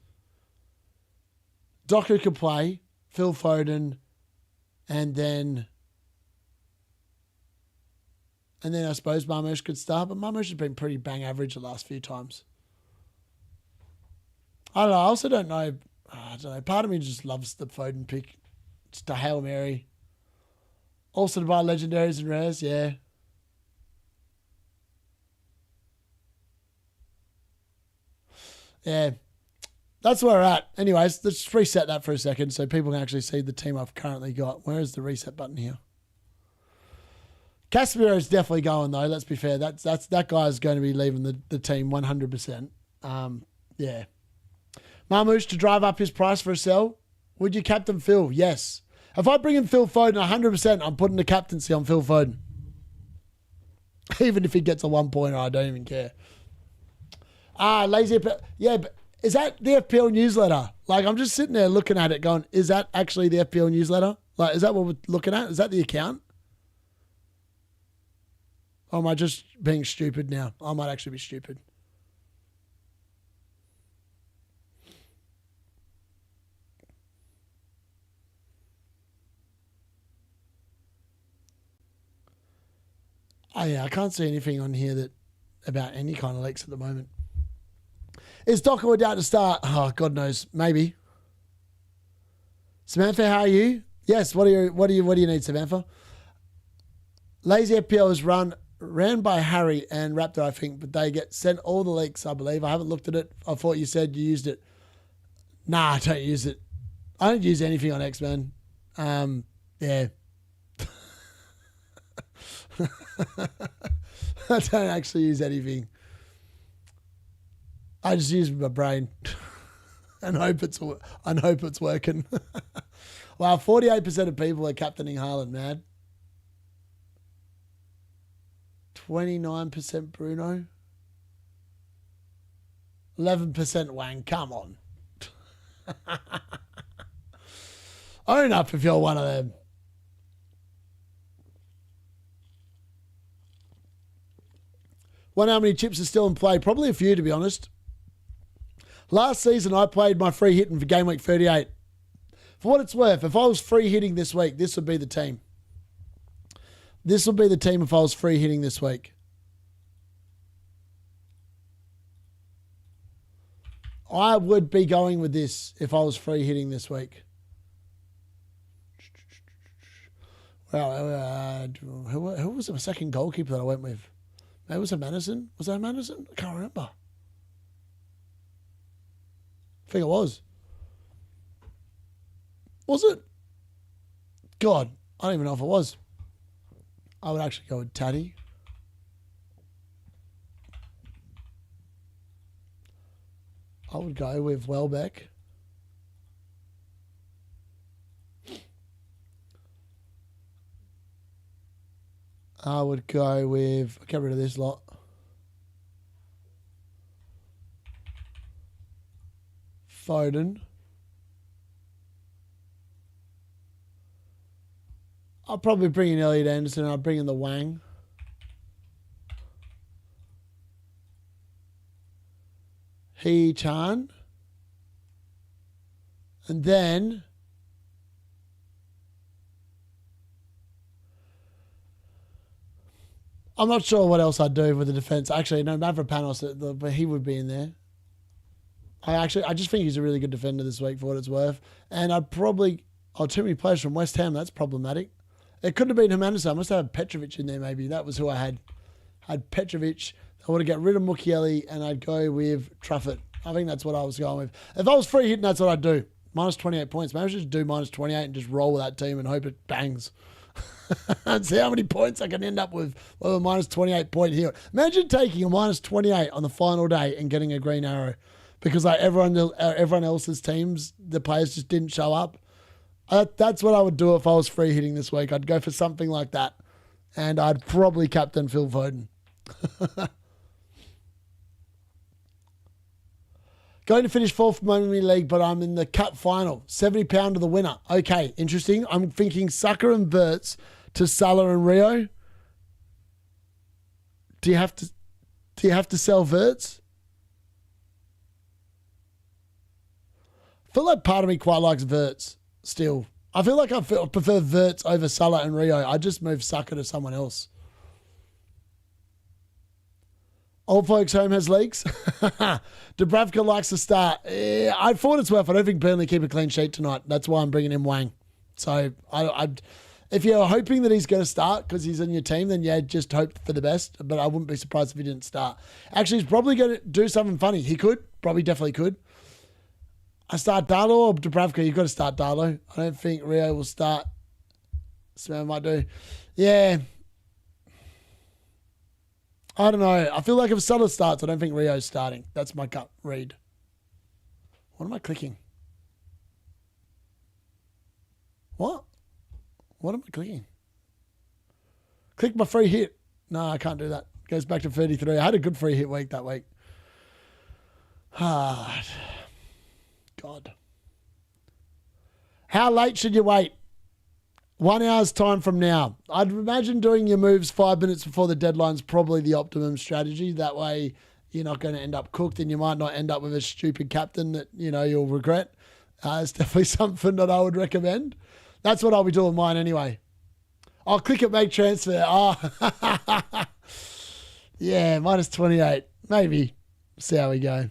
Doku could play, Phil Foden, and then I suppose Marmoush could start, but Marmoush has been pretty bang average the last few times. I don't know. I also don't know. I don't know. Part of me just loves the Foden pick. Just a Hail Mary. Also to buy legendaries and rares, yeah. Yeah. That's where we're at. Anyways, let's reset that for a second so people can actually see the team I've currently got. Where is the reset button here? Casemiro is definitely going, though. Let's be fair. That guy is going to be leaving the team 100%. Yeah. Marmoush to drive up his price for a sell. Would you captain Phil? Yes. If I bring in Phil Foden 100%, I'm putting the captaincy on Phil Foden. Even if he gets a 1-pointer, I don't even care. Lazy. Yeah, but is that the FPL newsletter? Like, I'm just sitting there looking at it going, is that actually the FPL newsletter? Like, is that what we're looking at? Is that the account? Or am I just being stupid now? I might actually be stupid. Oh, yeah, I can't see anything on here that about any kind of leaks at the moment. Is Doku a doubt to start? Oh, God knows. Maybe. Samantha, how are you? Yes. What do you need, Samantha? Lazy FPL is ran by Harry and Raptor, I think, but they get sent all the leaks, I believe. I haven't looked at it. I thought you said you used it. Nah, I don't use it. I don't use anything on X-Men. Yeah. I don't actually use anything. I just use my brain and hope it's working. Wow, 48% of people are captaining Haaland, man. 29% Bruno. 11% Hwang. Come on. Own up if you're one of them. Wonder how many chips are still in play. Probably a few, to be honest. Last season, I played my free hitting for Gameweek 38. For what it's worth, if I was free hitting this week, this would be the team. This would be the team if I was free hitting this week. I would be going with this if I was free hitting this week. Well, who was the second goalkeeper that I went with? Maybe it was a Madison? Was that a Madison? I can't remember. I think it was. Was it? God, I don't even know if it was. I would actually go with Taddy. I would go with Welbeck. I would go with... I'll get rid of this lot. Foden. I'll probably bring in Elliot Anderson. I'll bring in the Hwang. He Chan. And then I'm not sure what else I'd do with the defense. Actually, no, Mavropanos, but he would be in there. I just think he's a really good defender this week for what it's worth. And I'd probably, too many players from West Ham. That's problematic. It couldn't have been Hermanis. I must have had Petrovic in there maybe. That was who I had. I had Petrovic. I would have got rid of Mukiele and I'd go with Truffett. I think that's what I was going with. If I was free hitting, that's what I'd do. Minus 28 points. Maybe I should just do minus 28 and just roll with that team and hope it bangs. And see how many points I can end up with a minus 28 point here. Imagine taking a minus 28 on the final day and getting a green arrow because like everyone else's teams, the players just didn't show up. That's what I would do if I was free hitting this week. I'd go for something like that. And I'd probably captain Phil Foden. Going to finish fourth Premier League, but I'm in the cup final. £70 to the winner. Okay, interesting. I'm thinking Saka and Verts to Salah and Rio. Do you have to sell Verts? I feel like part of me quite likes Verts still. I feel like I prefer Verts over Salah and Rio. I just move Saka to someone else. Old folks home has leaks. Dubravka likes to start. I thought it's worth. I don't think Burnley keep a clean sheet tonight. That's why I'm bringing in Hwang. So if you're hoping that he's going to start because he's in your team, then yeah, just hope for the best. But I wouldn't be surprised if he didn't start. Actually, he's probably going to do something funny. He could. Probably definitely could. I start Darlow or Dubravka? You've got to start Darlow. I don't think Rio will start. So might do. Yeah. I don't know. I feel like if Salah starts, I don't think Rio's starting. That's my gut read. What am I clicking? What? What am I clicking? Click my free hit. No, I can't do that. Goes back to 33. I had a good free hit week that week. Hard. God. How late should you wait? 1 hour's time from now. I'd imagine doing your moves 5 minutes before the deadline's probably the optimum strategy. That way you're not going to end up cooked and you might not end up with a stupid captain that, you'll regret. It's definitely something that I would recommend. That's what I'll be doing mine anyway. I'll click it, make transfer. Oh, yeah, minus 28. Maybe. See how we go.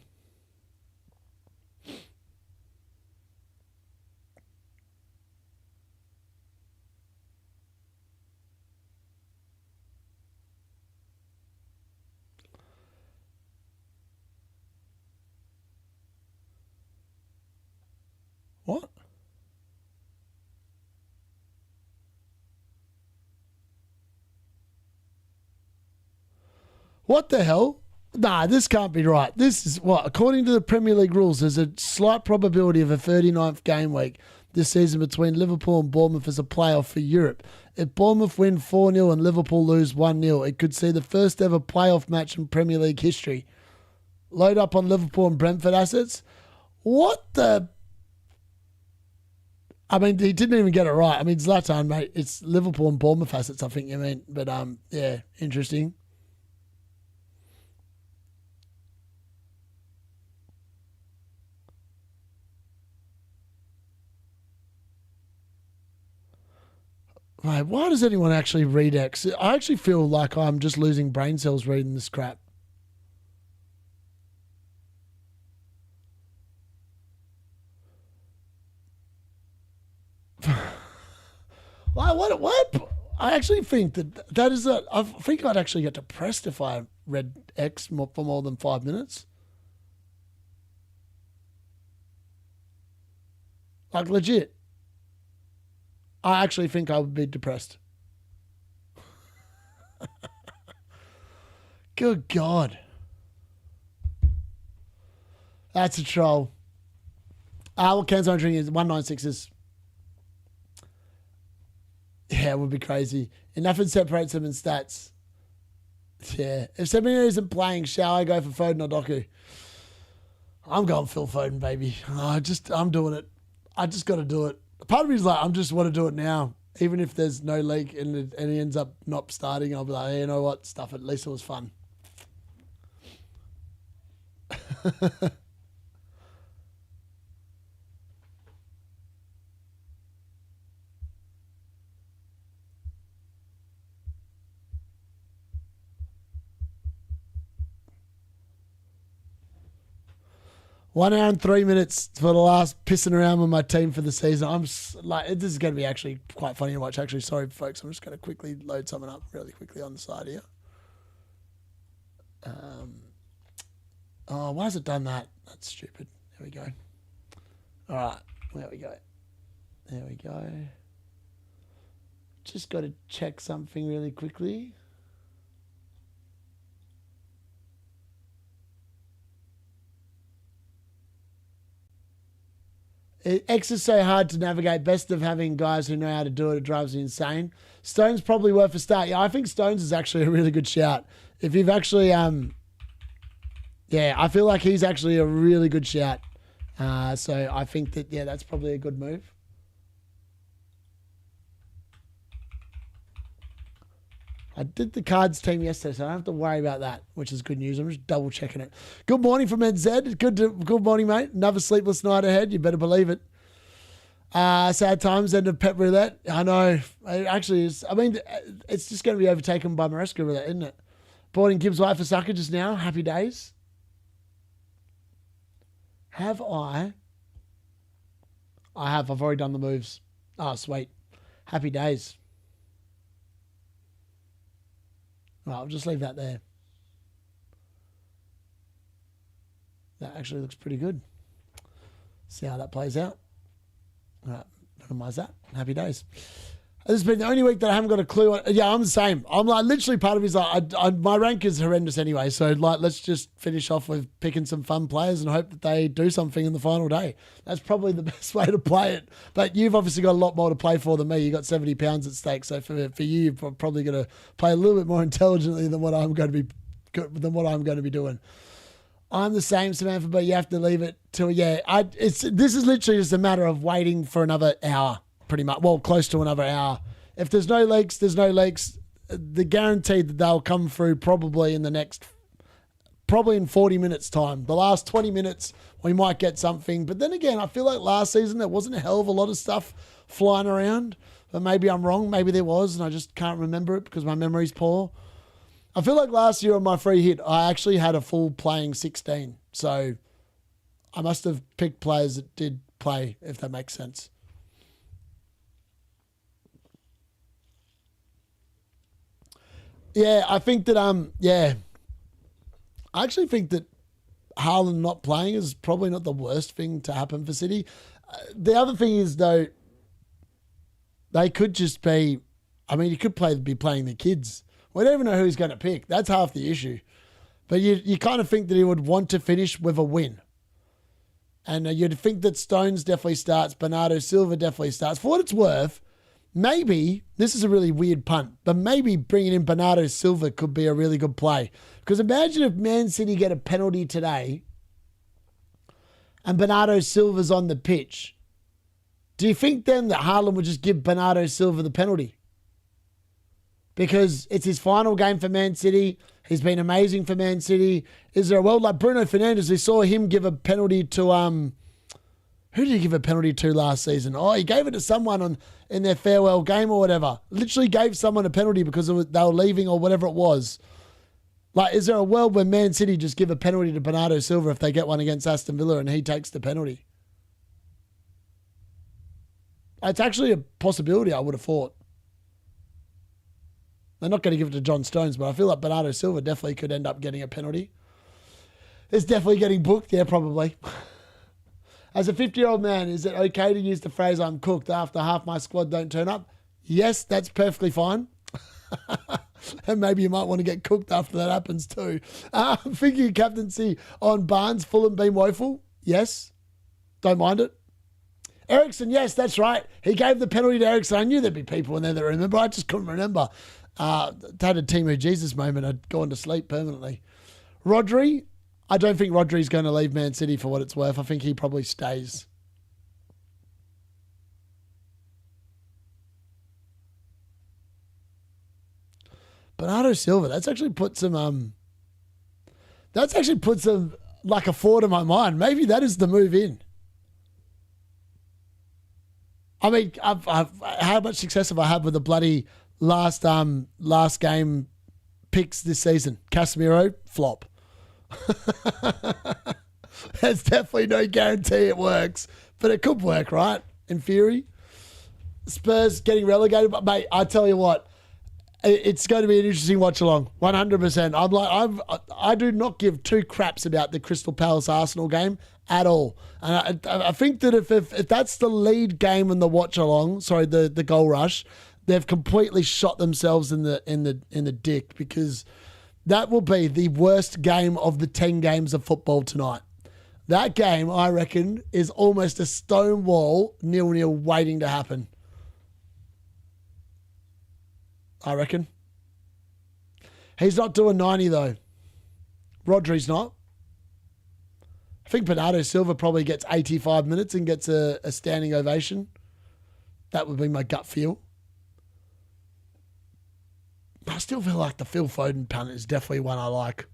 What? What the hell? Nah, this can't be right. This is what? According to the Premier League rules, there's a slight probability of a 39th game week this season between Liverpool and Bournemouth as a playoff for Europe. If Bournemouth win 4-0 and Liverpool lose 1-0, it could see the first ever playoff match in Premier League history. Load up on Liverpool and Brentford assets. What the... I mean, he didn't even get it right. I mean, Zlatan, mate, it's Liverpool and Bournemouth assets, I think you mean. But, yeah, interesting. Mate, why does anyone actually read X? I actually feel like I'm just losing brain cells reading this crap. What? I actually think that is a... I think I'd actually get depressed if I read X for more than 5 minutes. Like, legit. I actually think I would be depressed. Good God. That's a troll. What cans I'm drinking is 196s. Yeah, it would be crazy. And nothing separates them in stats. Yeah. If Semenyo isn't playing, shall I go for Foden or Doku? I'm going Phil Foden, baby. I'm doing it. I just got to do it. Part of me is like, I just want to do it now. Even if there's no league and he ends up not starting, I'll be like, hey, you know what? Stuff it. At least it was fun. 1 hour and 3 minutes for the last pissing around with my team for the season. This is going to be actually quite funny to watch. Actually, sorry, folks. I'm just going to quickly load something up really quickly on the side here. Why has it done that? That's stupid. There we go. All right. There we go. There we go. Just got to check something really quickly. X is so hard to navigate. Best of having guys who know how to do it. It drives me insane. Stone's probably worth a start. Yeah, I think Stones is actually a really good shout. If you've actually, yeah, I feel like he's actually a really good shout. So I think that, yeah, that's probably a good move. I did the cards team yesterday, so I don't have to worry about that, which is good news. I'm just double checking it. Good morning from NZ. Good morning, mate. Another sleepless night ahead. You better believe it. Sad times, end of Pep Roulette. I know. It actually is. I mean, it's just going to be overtaken by Maresca Roulette, isn't it? Bought in Gibbs White for Sucker just now. Happy days. Have I? I have. I've already done the moves. Oh, sweet. Happy days. Right, I'll just leave that there. That actually looks pretty good. See how that plays out. All right, minimize that. Happy days. This has been the only week that I haven't got a clue. Yeah, I'm the same. I'm like literally part of me is like, my rank is horrendous anyway. So like, let's just finish off with picking some fun players and hope that they do something in the final day. That's probably the best way to play it. But you've obviously got a lot more to play for than me. You got £70 at stake. So for you, you're probably going to play a little bit more intelligently than what I'm going to be doing. I'm the same, Samantha, but you have to leave it till this is literally just a matter of waiting for another hour. Pretty much, well, close to another hour. If there's no leaks, there's no leaks. The guaranteed that they'll come through probably in 40 minutes time. The last 20 minutes, we might get something. But then again, I feel like last season, there wasn't a hell of a lot of stuff flying around. But maybe I'm wrong. Maybe there was, and I just can't remember it because my memory's poor. I feel like last year on my free hit, I actually had a full playing 16. So I must have picked players that did play, if that makes sense. Yeah, I think that, I actually think that Haaland not playing is probably not the worst thing to happen for City. The other thing is, though, they could just be, you could be playing the kids. We don't even know who he's going to pick. That's half the issue. But you kind of think that he would want to finish with a win. And you'd think that Stones definitely starts, Bernardo Silva definitely starts. For what it's worth, maybe, this is a really weird punt, but maybe bringing in Bernardo Silva could be a really good play. Because imagine if Man City get a penalty today and Bernardo Silva's on the pitch. Do you think then that Haaland would just give Bernardo Silva the penalty? Because it's his final game for Man City. He's been amazing for Man City. Is there a world like Bruno Fernandes? We saw him give a penalty to... Who did he give a penalty to last season? Oh, he gave it to someone in their farewell game or whatever. Literally gave someone a penalty because they were leaving or whatever it was. Like, is there a world where Man City just give a penalty to Bernardo Silva if they get one against Aston Villa and he takes the penalty? It's actually a possibility, I would have thought. They're not going to give it to John Stones, but I feel like Bernardo Silva definitely could end up getting a penalty. It's definitely getting booked. Yeah, probably. As a 50-year-old man, is it okay to use the phrase "I'm cooked" after half my squad don't turn up? Yes, that's perfectly fine. And maybe you might want to get cooked after that happens too. Thinking captaincy on Barnes, Fulham been woeful? Yes. Don't mind it. Ericsson, yes, that's right. He gave the penalty to Ericsson. I knew there'd be people in there that remember. I just couldn't remember. Had a Timo Jesus moment. I'd gone to sleep permanently. Rodri, I don't think Rodri's going to leave Man City for what it's worth. I think he probably stays. Bernardo Silva, that's actually put some like a thought in my mind. Maybe that is the move in. I mean, how much success have I had with the bloody last game picks this season? Casemiro, flop. There's definitely no guarantee it works, but it could work, right? In theory. Spurs getting relegated, but mate, I tell you what, it's going to be an interesting watch along. 100%. I do not give two craps about the Crystal Palace Arsenal game at all. And I think that if that's the lead game in the watch along, sorry, the goal rush, they've completely shot themselves in the dick, because that will be the worst game of the 10 games of football tonight. That game, I reckon, is almost a stone wall 0-0 waiting to happen. I reckon. He's not doing 90 though. Rodri's not. I think Bernardo Silva probably gets 85 minutes and gets a standing ovation. That would be my gut feel. I still feel like the Phil Foden punt is definitely one I like.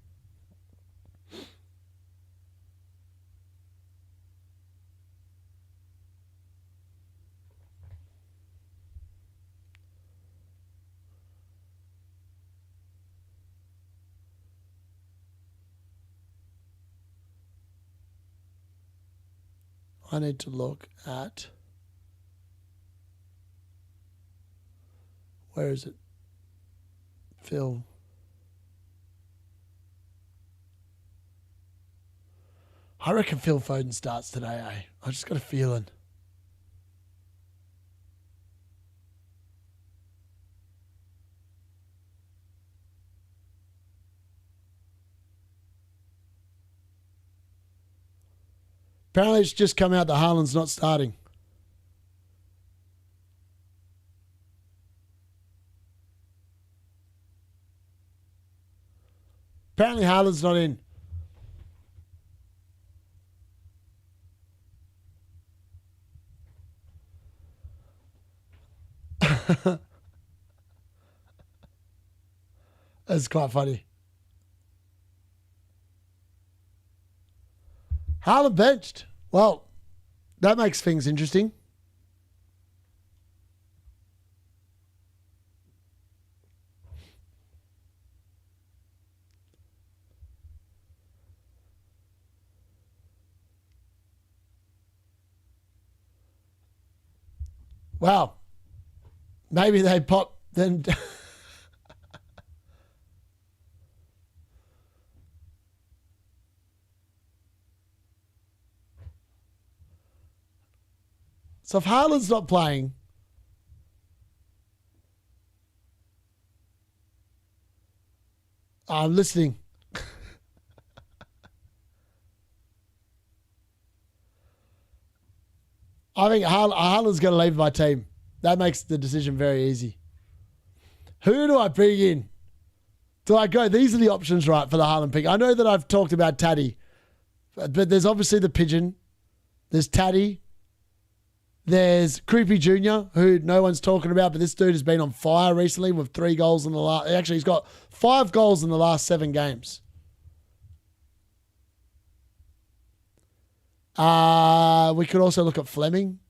I need to look at, where is it? Phil. I reckon Phil Foden starts today, eh? I just got a feeling. Apparently it's just come out that Haaland's not starting. Apparently Haaland's not in. That's quite funny. Haaland benched. Well, that makes things interesting. Wow. Maybe they pop then. So if Haaland's not playing, I'm listening. I think Haaland's going to leave my team. That makes the decision very easy. Who do I bring in? Do I go? These are the options, right, for the Haaland pick. I know that I've talked about Taddy, but there's obviously the pigeon. There's Taddy. There's Creepy Jr., who no one's talking about, but this dude has been on fire recently with 3 goals in the last... Actually, he's got 5 goals in the last 7 games. We could also look at Fleming.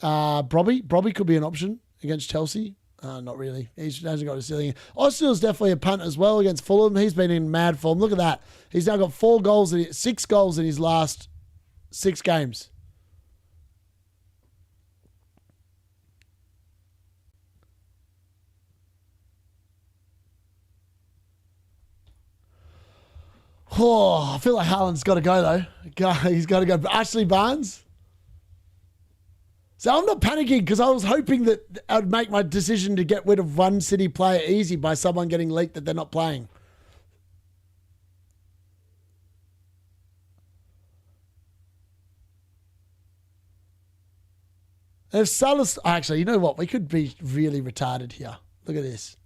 Brobby could be an option against Chelsea. Not really. He hasn't got a ceiling. Ostil's definitely a punt as well against Fulham. He's been in mad form. Look at that. He's now got 6 goals in his last 6 games. Oh, I feel like Haaland's got to go, though. He's got to go. Ashley Barnes. So I'm not panicking because I was hoping that I'd make my decision to get rid of one City player easy by someone getting leaked that they're not playing. And if Salah's... Actually, you know what? We could be really retarded here. Look at this.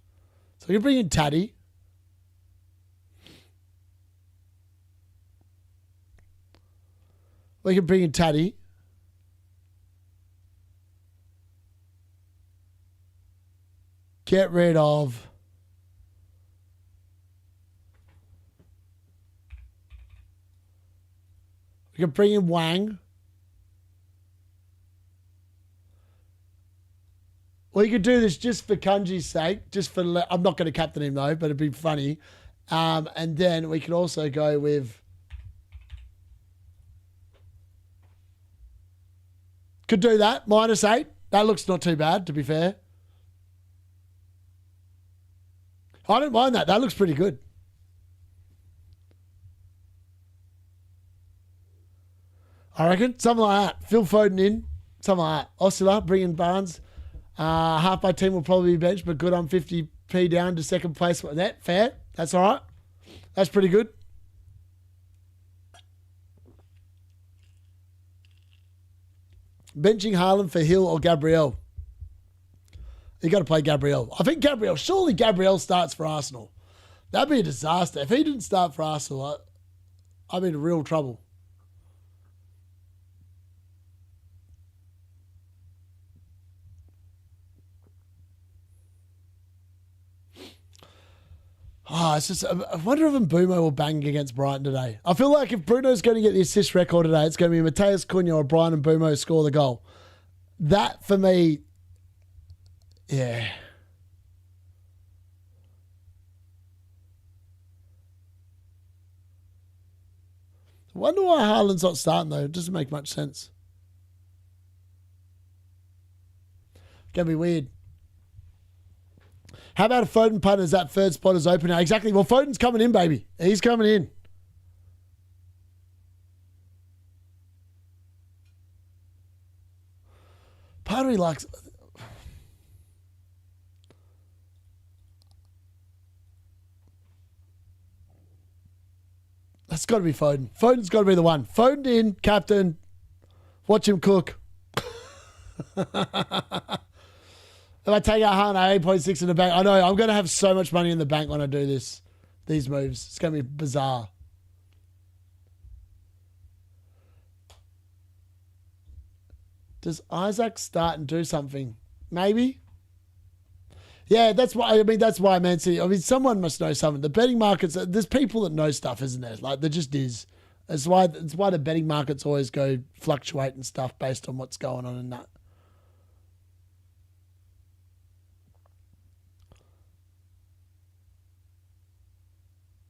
So we can bring in Taddy. We can bring in Taddy. Get rid of... We can bring in Hwang. We could do this just for Kunji's sake. I'm not going to captain him though, but it'd be funny. And then we could also go with. Could do that. -8. That looks not too bad, to be fair. I don't mind that. That looks pretty good. I reckon. Something like that. Phil Foden in. Something like that. Oscilla, bring in Barnes. Half my team will probably be benched, but good on 50p down to second place. That fair. That's all right. That's pretty good. Benching Haaland for Hill or Gabriel? You got to play Gabriel. I think Gabriel. Surely Gabriel starts for Arsenal. That'd be a disaster if he didn't start for Arsenal. I'd be in real trouble. It's just, I wonder if Mbeumo will bang against Brighton today. I feel like if Bruno's going to get the assist record today, it's going to be Mateus Cunha or Brian Mbeumo score the goal. That, for me, yeah. I wonder why Haaland's not starting, though. It doesn't make much sense. Going to be weird. How about a Foden punt as that third spot is open now? Exactly. Well, Foden's coming in, baby. He's coming in. Part of me likes... That's got to be Foden. Foden's got to be the one. Foden in, captain. Watch him cook. If I take out Haaland 8.6 in the bank, I know I'm going to have so much money in the bank when I do these moves. It's going to be bizarre. Does Isaac start and do something? Maybe. Yeah, that's why. I mean, that's why Man City. I mean, someone must know something. The betting markets. There's people that know stuff, isn't there? Like there just is. It's why the betting markets always go fluctuate and stuff based on what's going on in that.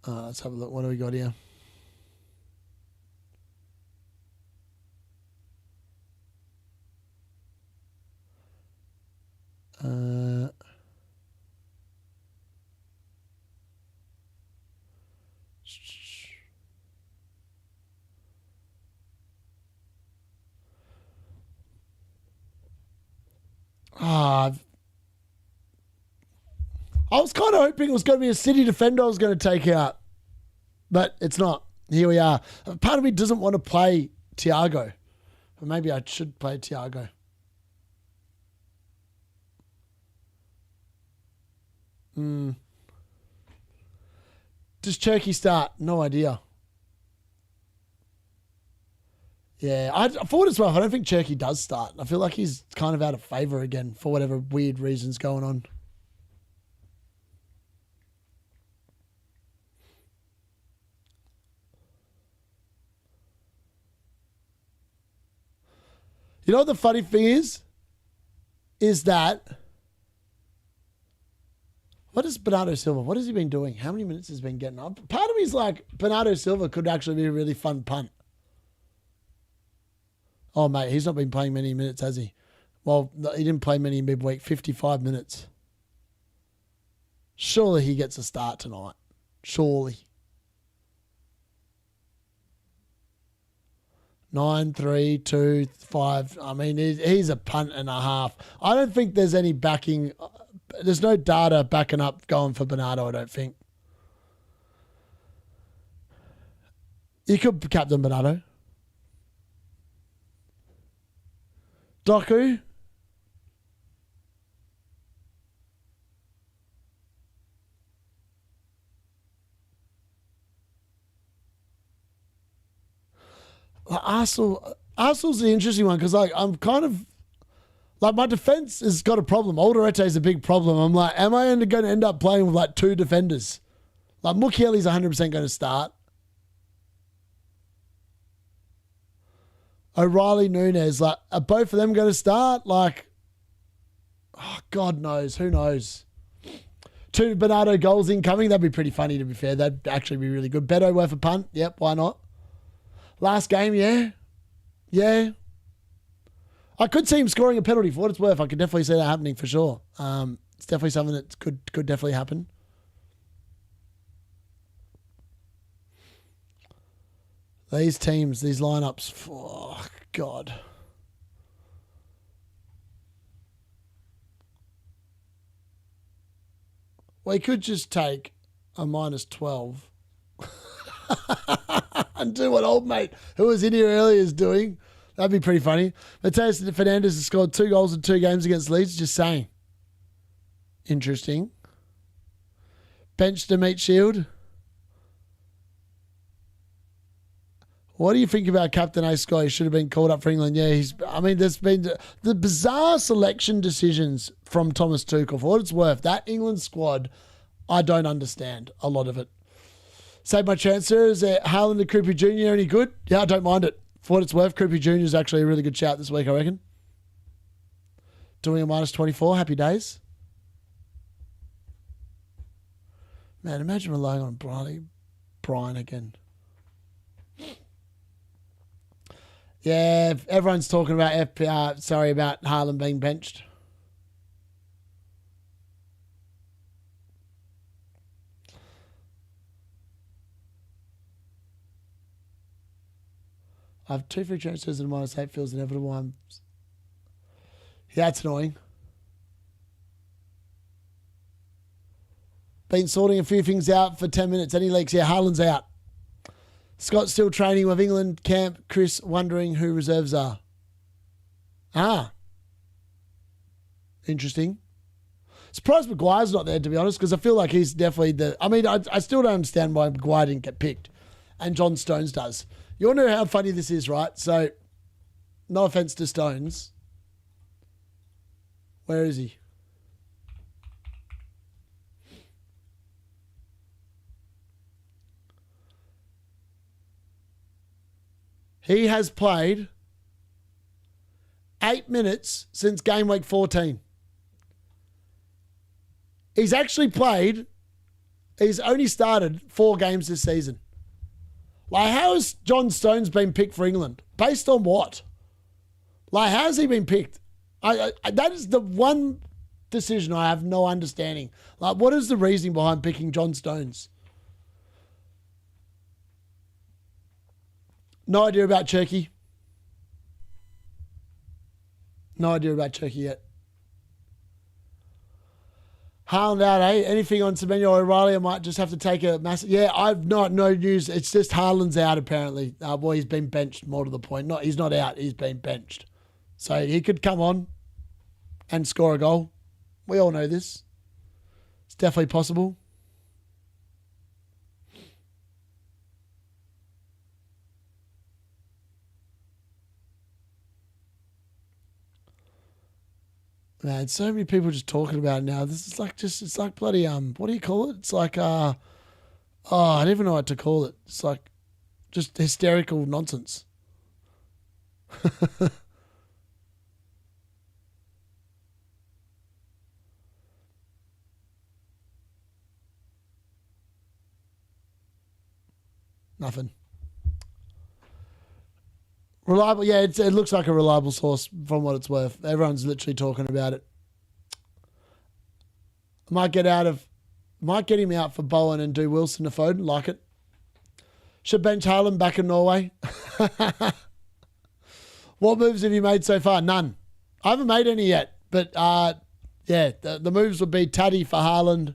Let's have a look. What do we got here? I was kind of hoping it was going to be a City defender I was going to take out, but it's not. Here we are. Part of me doesn't want to play Thiago, but maybe I should play Thiago. Does Cherky start? No idea. Yeah, for what it's worth, I don't think Cherky does start. I feel like he's kind of out of favour again for whatever weird reasons going on. You know what the funny thing is? Is that... What is Bernardo Silva? What has he been doing? How many minutes has he been getting up? Part of me is like, Bernardo Silva could actually be a really fun punt. Oh, mate, he's not been playing many minutes, has he? Well, he didn't play many midweek, 55 minutes. Surely he gets a start tonight. Surely. 9, 3, 2, 5. I mean, he's a punt and a half. I don't think there's any backing. There's no data backing up going for Bernardo, I don't think. You could captain Bernardo. Doku. Arsenal's the interesting one because I'm kind of like my defense has got a problem. Alderete is a big problem. I'm like, am I going to end up playing with like two defenders? Like Mukiele's 100% going to start. O'Reilly, Nunes, like, are both of them going to start? Like, Oh, God knows. Who knows? 2 Bernardo goals incoming. That'd be pretty funny, to be fair. That'd actually be really good. Beto worth a punt. Yep, why not? Last game, yeah. Yeah. I could see him scoring a penalty for what it's worth. I could definitely see that happening for sure. It's definitely something that could definitely happen. These teams, these lineups, oh, God. We could just take a -12 and do what old mate who was in here earlier is doing. That'd be pretty funny. Mateus Fernandes has scored 2 goals in 2 games against Leeds. Just saying. Interesting. Bench to meet Shield. What do you think about Captain A. Scott? He should have been called up for England. Yeah, there's been the bizarre selection decisions from Thomas Tuchel. For what it's worth, that England squad, I don't understand a lot of it. Save my chancer. Is Haaland and Krupi Jr. any good? Yeah, I don't mind it. For what it's worth, Krupi Jr. is actually a really good shout this week, I reckon. Doing a -24. Happy days. Man, imagine relying on Brian again. Yeah, everyone's talking about about Haaland being benched. I have 2 free transfers and -8 feels inevitable. Yeah, it's annoying. Been sorting a few things out for 10 minutes. Any leaks? Yeah, Haaland's out. Scott's still training with England camp. Chris wondering who reserves are. Ah. Interesting. Surprised Maguire's not there, to be honest, because I feel like he's definitely I still don't understand why Maguire didn't get picked. And John Stones does. You want to know how funny this is, right? So, no offense to Stones. Where is he? He has played 8 minutes since Gameweek 14. He's only started 4 games this season. Like, how has John Stones been picked for England? Based on what? Like, how has he been picked? That is the one decision I have no understanding. Like, what is the reasoning behind picking John Stones? No idea about Turkey. No idea about Turkey yet. Haaland out, eh? Anything on Semenyo O'Reilly? I might just have to take a massive... Yeah, I've no news. It's just Haaland's out, apparently. Well, he's been benched, more to the point. He's not out. He's been benched. So he could come on and score a goal. We all know this. It's definitely possible. Man, so many people just talking about it now. This is like it's like bloody, what do you call it? It's like, I don't even know what to call it. It's like just hysterical nonsense. Nothing. Reliable, yeah, it looks like a reliable source from what it's worth. Everyone's literally talking about it. Might get him out for Bowen and do Wilson to Foden, like it. Should bench Haaland back in Norway. What moves have you made so far? None. I haven't made any yet, but yeah, the moves would be Taddy for Haaland,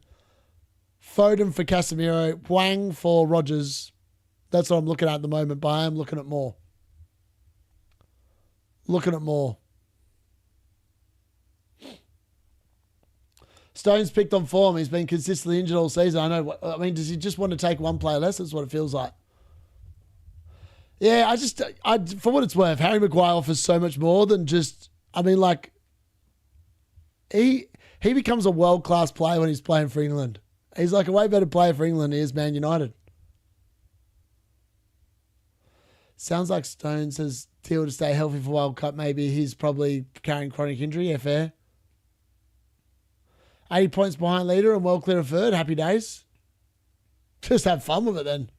Foden for Casemiro, Hwang for Rodgers. That's what I'm looking at the moment, but I am looking at more. Stone's picked on form. He's been consistently injured all season. I know. I mean, does he just want to take one player less? That's what it feels like. Yeah, for what it's worth, Harry Maguire offers so much more than just. I mean, like, he becomes a world-class player when he's playing for England. He's like a way better player for England than he is Man United. Sounds like Stones has Teal to stay healthy for World Cup. Maybe he's probably carrying chronic injury. Yeah, fair. 80 points behind leader and well clear of third. Happy days. Just have fun with it then.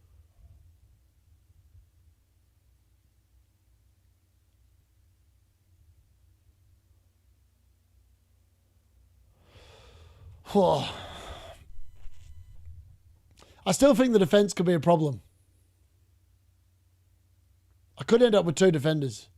Oh. I still think the defence could be a problem. I could end up with 2 defenders.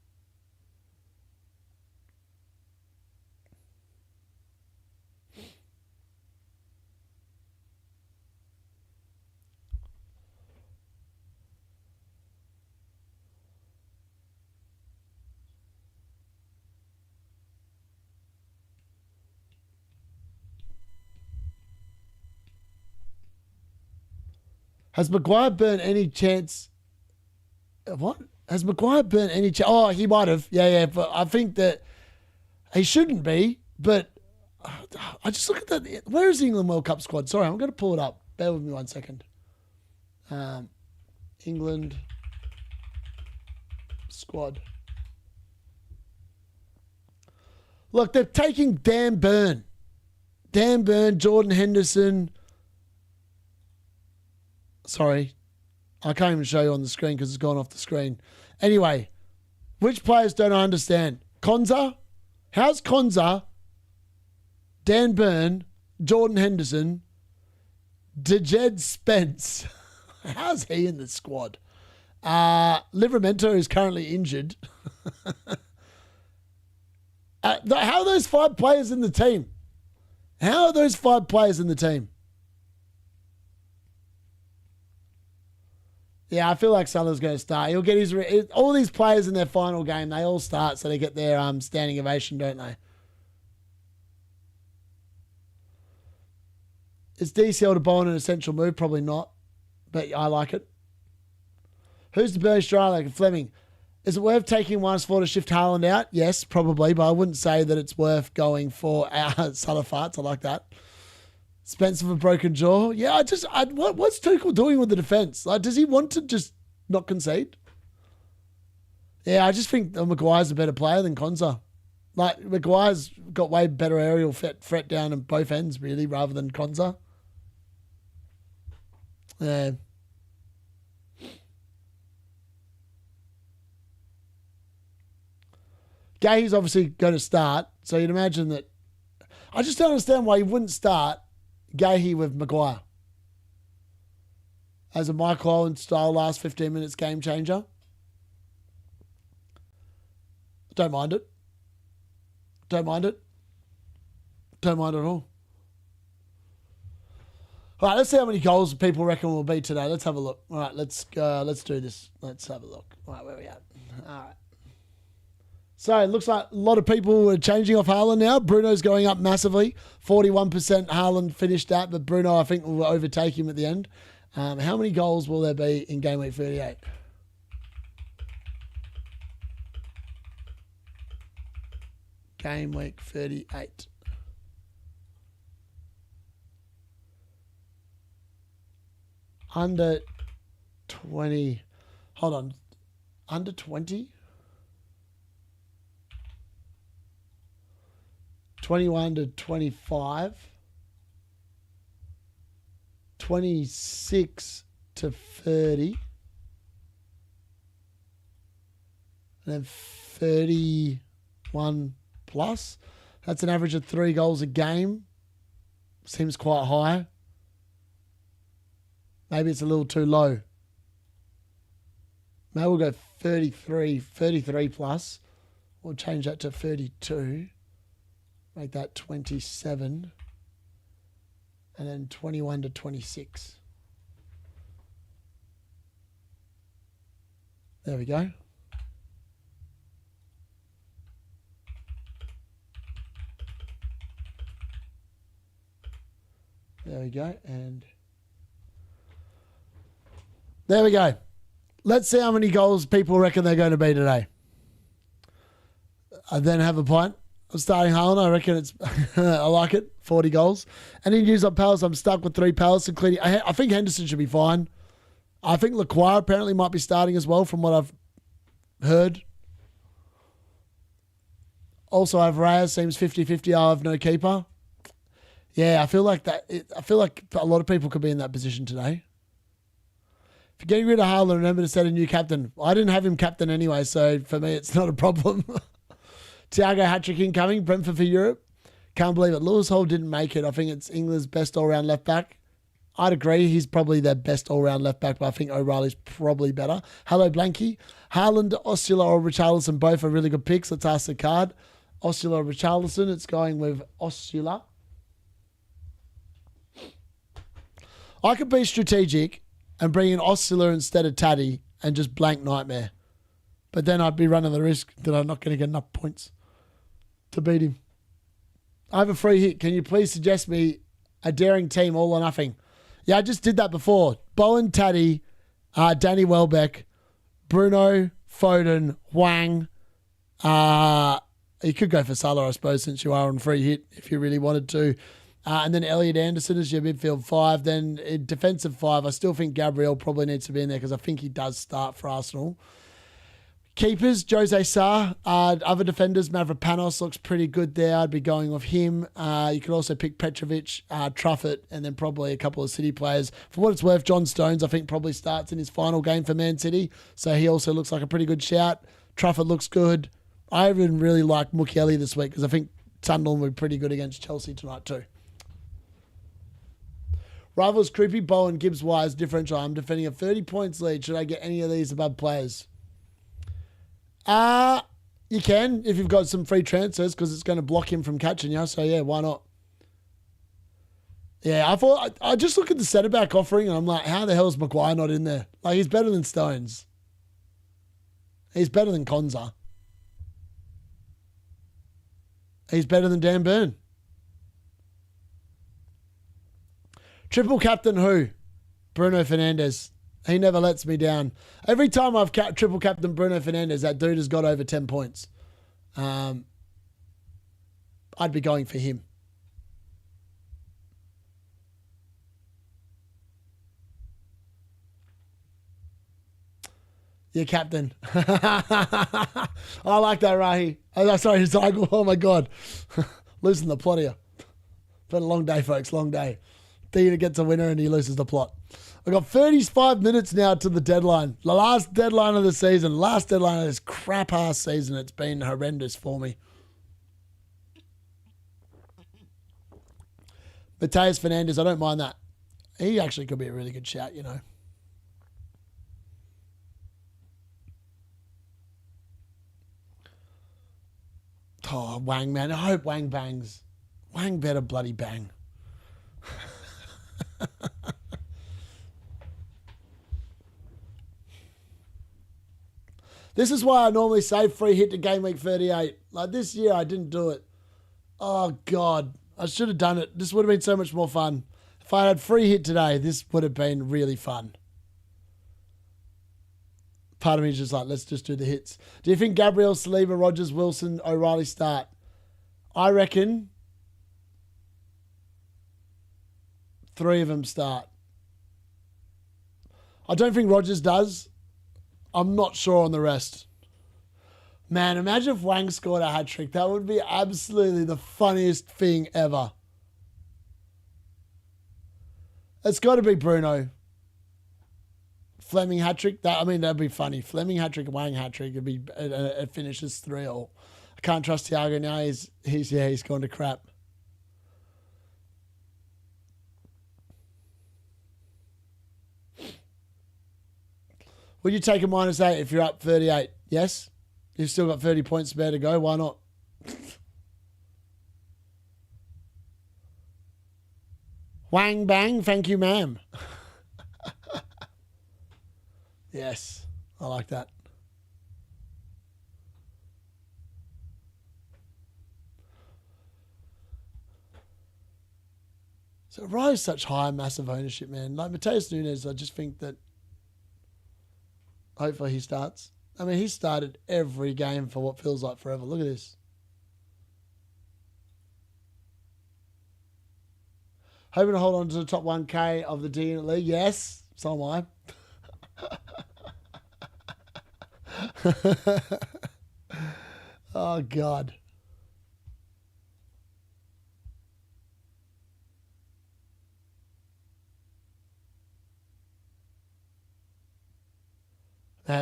Has Maguire burnt any chance? What? Has Maguire burnt any chance? Oh, he might have. Yeah. But I think that he shouldn't be. But I just look at that. Where is the England World Cup squad? Sorry, I'm going to pull it up. Bear with me 1 second. England squad. Look, they're taking Dan Burn. Dan Burn, Jordan Henderson. Sorry, I can't even show you on the screen because it's gone off the screen. Anyway, which players don't I understand? Konza? How's Konza, Dan Burn, Jordan Henderson, Dejed Spence? How's he in the squad? Livramento is currently injured. How are those 5 players in the team? How are those 5 players in the team? Yeah, I feel like Salah's going to start. He'll get his all these players in their final game. They all start, so they get their standing ovation, don't they? Is DCL to Bowen an essential move? Probably not, but I like it. Who's the Burnley striker? Fleming. Is it worth taking -4 to shift Haaland out? Yes, probably, but I wouldn't say that it's worth going for Salah farts. I like that. Spencer for broken jaw. Yeah, what's Tuchel doing with the defence? Like, does he want to just not concede? Yeah, I just think Maguire's a better player than Konza. Like, Maguire's got way better aerial threat down on both ends, really, rather than Konza. Yeah. Gay's obviously going to start, so you'd imagine that. I just don't understand why he wouldn't start Gahey with Maguire as a Michael Owen style last 15 minutes game changer. Don't mind it. Don't mind it. Don't mind it at all. All right, let's see how many goals people reckon will be today. Let's have a look. All right, let's do this. Let's have a look. All right, where are we at? All right. So it looks like a lot of people are changing off Haaland now. Bruno's going up massively. 41% Haaland finished that, but Bruno, I think, will overtake him at the end. How many goals will there be in Game Week 38? Game Week 38. Under 20. Hold on. Under 20? 21 to 25, 26 to 30, and then 31 plus. That's an average of 3 goals a game. Seems quite high. Maybe it's a little too low. Maybe we'll go 33 plus. We'll change that to 32. Make that 27. And then 21 to 26. There we go. There we go. And there we go. Let's see how many goals people reckon they're going to be today. I then have a pint. I'm starting Haaland. I reckon it's, I like it. 40 goals. Any news on Palace? I'm stuck with 3 Palace, including, I think Henderson should be fine. I think Lacroix apparently might be starting as well from what I've heard. Also, I have Reyes, seems 50-50. I have no keeper. Yeah, I feel like that. I feel like a lot of people could be in that position today. If you're getting rid of Haaland, remember to set a new captain. I didn't have him captain anyway, so for me, it's not a problem. Thiago hat-trick incoming. Brentford for Europe. Can't believe it. Lewis Hall didn't make it. I think it's England's best all-round left-back. I'd agree. He's probably their best all-round left-back, but I think O'Reilly's probably better. Hello, Blanky. Haaland, Osula, or Richarlison, both are really good picks. Let's ask the card. Osula or Richarlison. It's going with Osula. I could be strategic and bring in Osula instead of Taddy and just blank nightmare. But then I'd be running the risk that I'm not going to get enough points to beat him. I have a free hit. Can you please suggest me a daring team, all or nothing? Yeah, I just did that before. Bowen, Taddy, Danny Welbeck, Bruno, Foden, Hwang. You could go for Salah, I suppose, since you are on free hit if you really wanted to. And then Elliot Anderson as your midfield 5. Then in defensive 5, I still think Gabriel probably needs to be in there because I think he does start for Arsenal. Keepers, Jose Sarr. Other defenders, Mavropanos looks pretty good there. I'd be going with him. You could also pick Petrovic, Truffett, and then probably a couple of City players. For what it's worth, John Stones, I think, probably starts in his final game for Man City. So he also looks like a pretty good shout. Truffett looks good. I even really like Mukiele this week because I think Sunderland will be pretty good against Chelsea tonight too. Rivals creepy, Bowen, Gibbs, Wise, differential. I'm defending a 30 points lead. Should I get any of these above players? You can if you've got some free transfers because it's going to block him from catching you. So yeah, why not? Yeah, I just look at the centre back offering and I'm like, how the hell is Maguire not in there? Like, he's better than Stones. He's better than Konza. He's better than Dan Burn. Triple captain who? Bruno Fernandes. He never lets me down. Every time I've triple captain Bruno Fernandes, that dude has got over 10 points. I'd be going for him. Yeah, captain. I like that, Rahi. Oh, sorry, Zygle. Oh, my God. Losing the plot here. Been a long day, folks. Long day. Thea gets a winner and he loses the plot. I've got 35 minutes now to the deadline. The last deadline of the season. Last deadline of this crap-ass season. It's been horrendous for me. Mateus Fernandes, I don't mind that. He actually could be a really good shout, you know. Oh, Hwang, man. I hope Hwang bangs. Hwang better bloody bang. This is why I normally say free hit to Gameweek 38. Like this year, I didn't do it. Oh, God. I should have done it. This would have been so much more fun. If I had free hit today, this would have been really fun. Part of me is just like, let's just do the hits. Do you think Gabriel, Saliba, Rogers, Wilson, O'Reilly start? I reckon 3 of them start. I don't think Rogers does. I'm not sure on the rest. Man, imagine if Hwang scored a hat-trick. That would be absolutely the funniest thing ever. It's got to be Bruno. Fleming hat-trick. That'd be funny. Fleming hat-trick, Hwang hat-trick. It finishes 3-all. I can't trust Thiago now. He's gone to crap. Would you take a -8 if you're up 38? Yes? You've still got 30 points spare to go. Why not? Wang bang. Thank you, ma'am. Yes. I like that. So Rye's such high, massive ownership, man. Like Mateus Nunes, I just think that hopefully he starts. I mean, he started every game for what feels like forever. Look at this. Hoping to hold on to the top 1K of the D Unit League. Yes, so am I. Oh, God.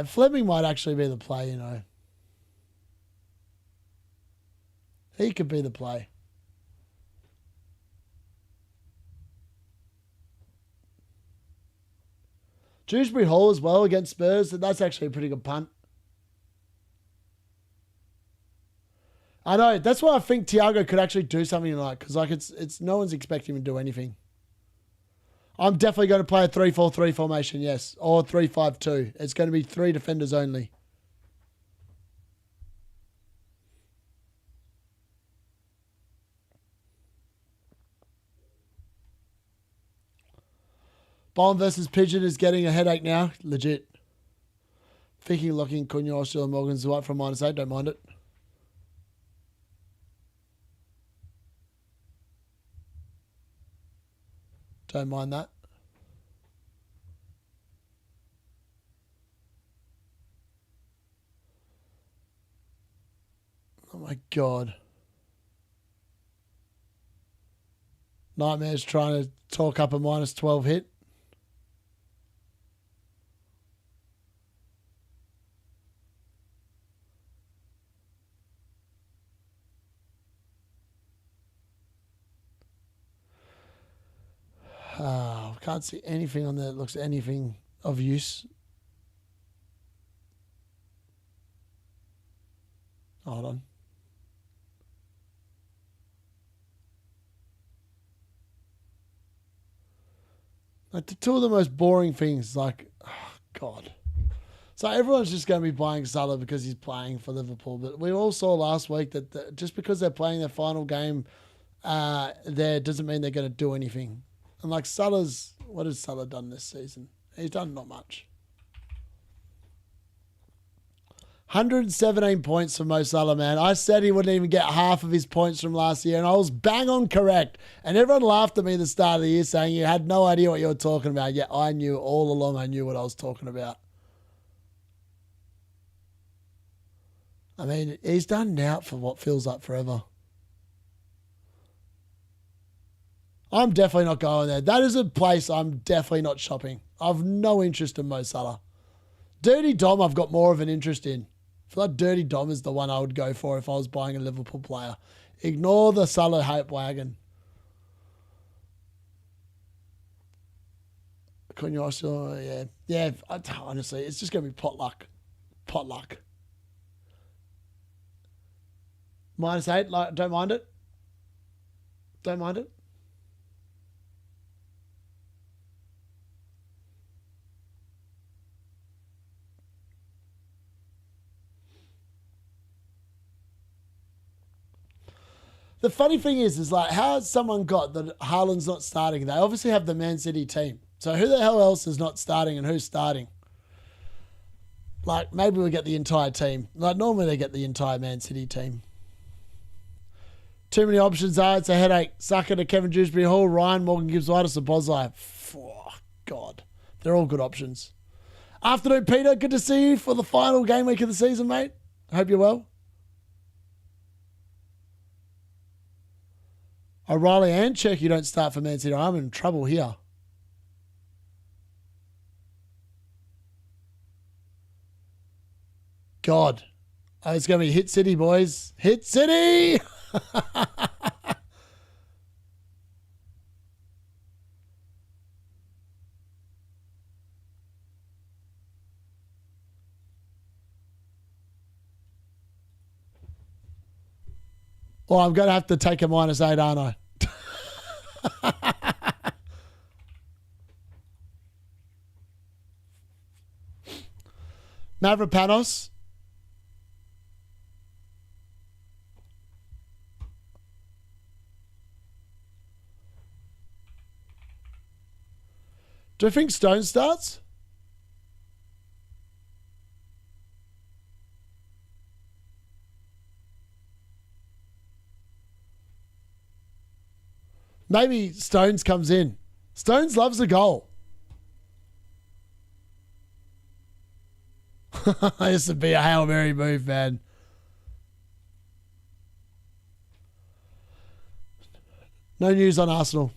Fleming might actually be the play, you know. He could be the play. Dewsbury Hall as well against Spurs. That's actually a pretty good punt. I know. That's why I think Thiago could actually do something like, because like it's no one's expecting him to do anything. I'm definitely going to play a 3-4-3 formation, yes, or 3-5-2. It's going to be 3 defenders only. Bomb versus Pigeon is getting a headache now. Legit. Thinking locking Cunha, Austria, Morgan's right from -8. Don't mind it. Don't mind that. Oh my God. Nightmare's trying to talk up a -12 hit. I can't see anything on there that looks anything of use. Hold on. Like the two of the most boring things, like, oh God. So everyone's just going to be buying Salah because he's playing for Liverpool. But we all saw last week that just because they're playing their final game there doesn't mean they're going to do anything. And like Salah's, what has Salah done this season? He's done not much. 117 points for Mo Salah, man. I said he wouldn't even get half of his points from last year, and I was bang on correct. And everyone laughed at me at the start of the year saying you had no idea what you were talking about. Yet I knew all along, I knew what I was talking about. I mean, he's done now for what feels like forever. I'm definitely not going there. That is a place I'm definitely not shopping. I've no interest in Mo Salah. Dirty Dom I've got more of an interest in. I feel like Dirty Dom is the one I would go for if I was buying a Liverpool player. Ignore the Salah hype wagon. Yeah. Yeah, honestly, it's just going to be potluck. Potluck. -8, like, don't mind it. Don't mind it. The funny thing is like, how has someone got that Haaland's not starting? They obviously have the Man City team. So who the hell else is not starting and who's starting? Like, maybe we get the entire team. Like, normally they get the entire Man City team. Too many options are. It's a headache. Sucker to Kevin Dewsbury Hall, Ryan, Morgan Gibbs White, or Sabozai. Oh, God. They're all good options. Afternoon, Peter. Good to see you for the final game week of the season, mate. I hope you're well. O'Reilly and Check, you don't start for Man City. I'm in trouble here. God. Oh, it's going to be Hit City, boys. Hit City! Well, I'm going to have to take a -8, aren't I? Mavropanos. Do you think Stone starts? Maybe Stones comes in. Stones loves a goal. This would be a Hail Mary move, man. No news on Arsenal.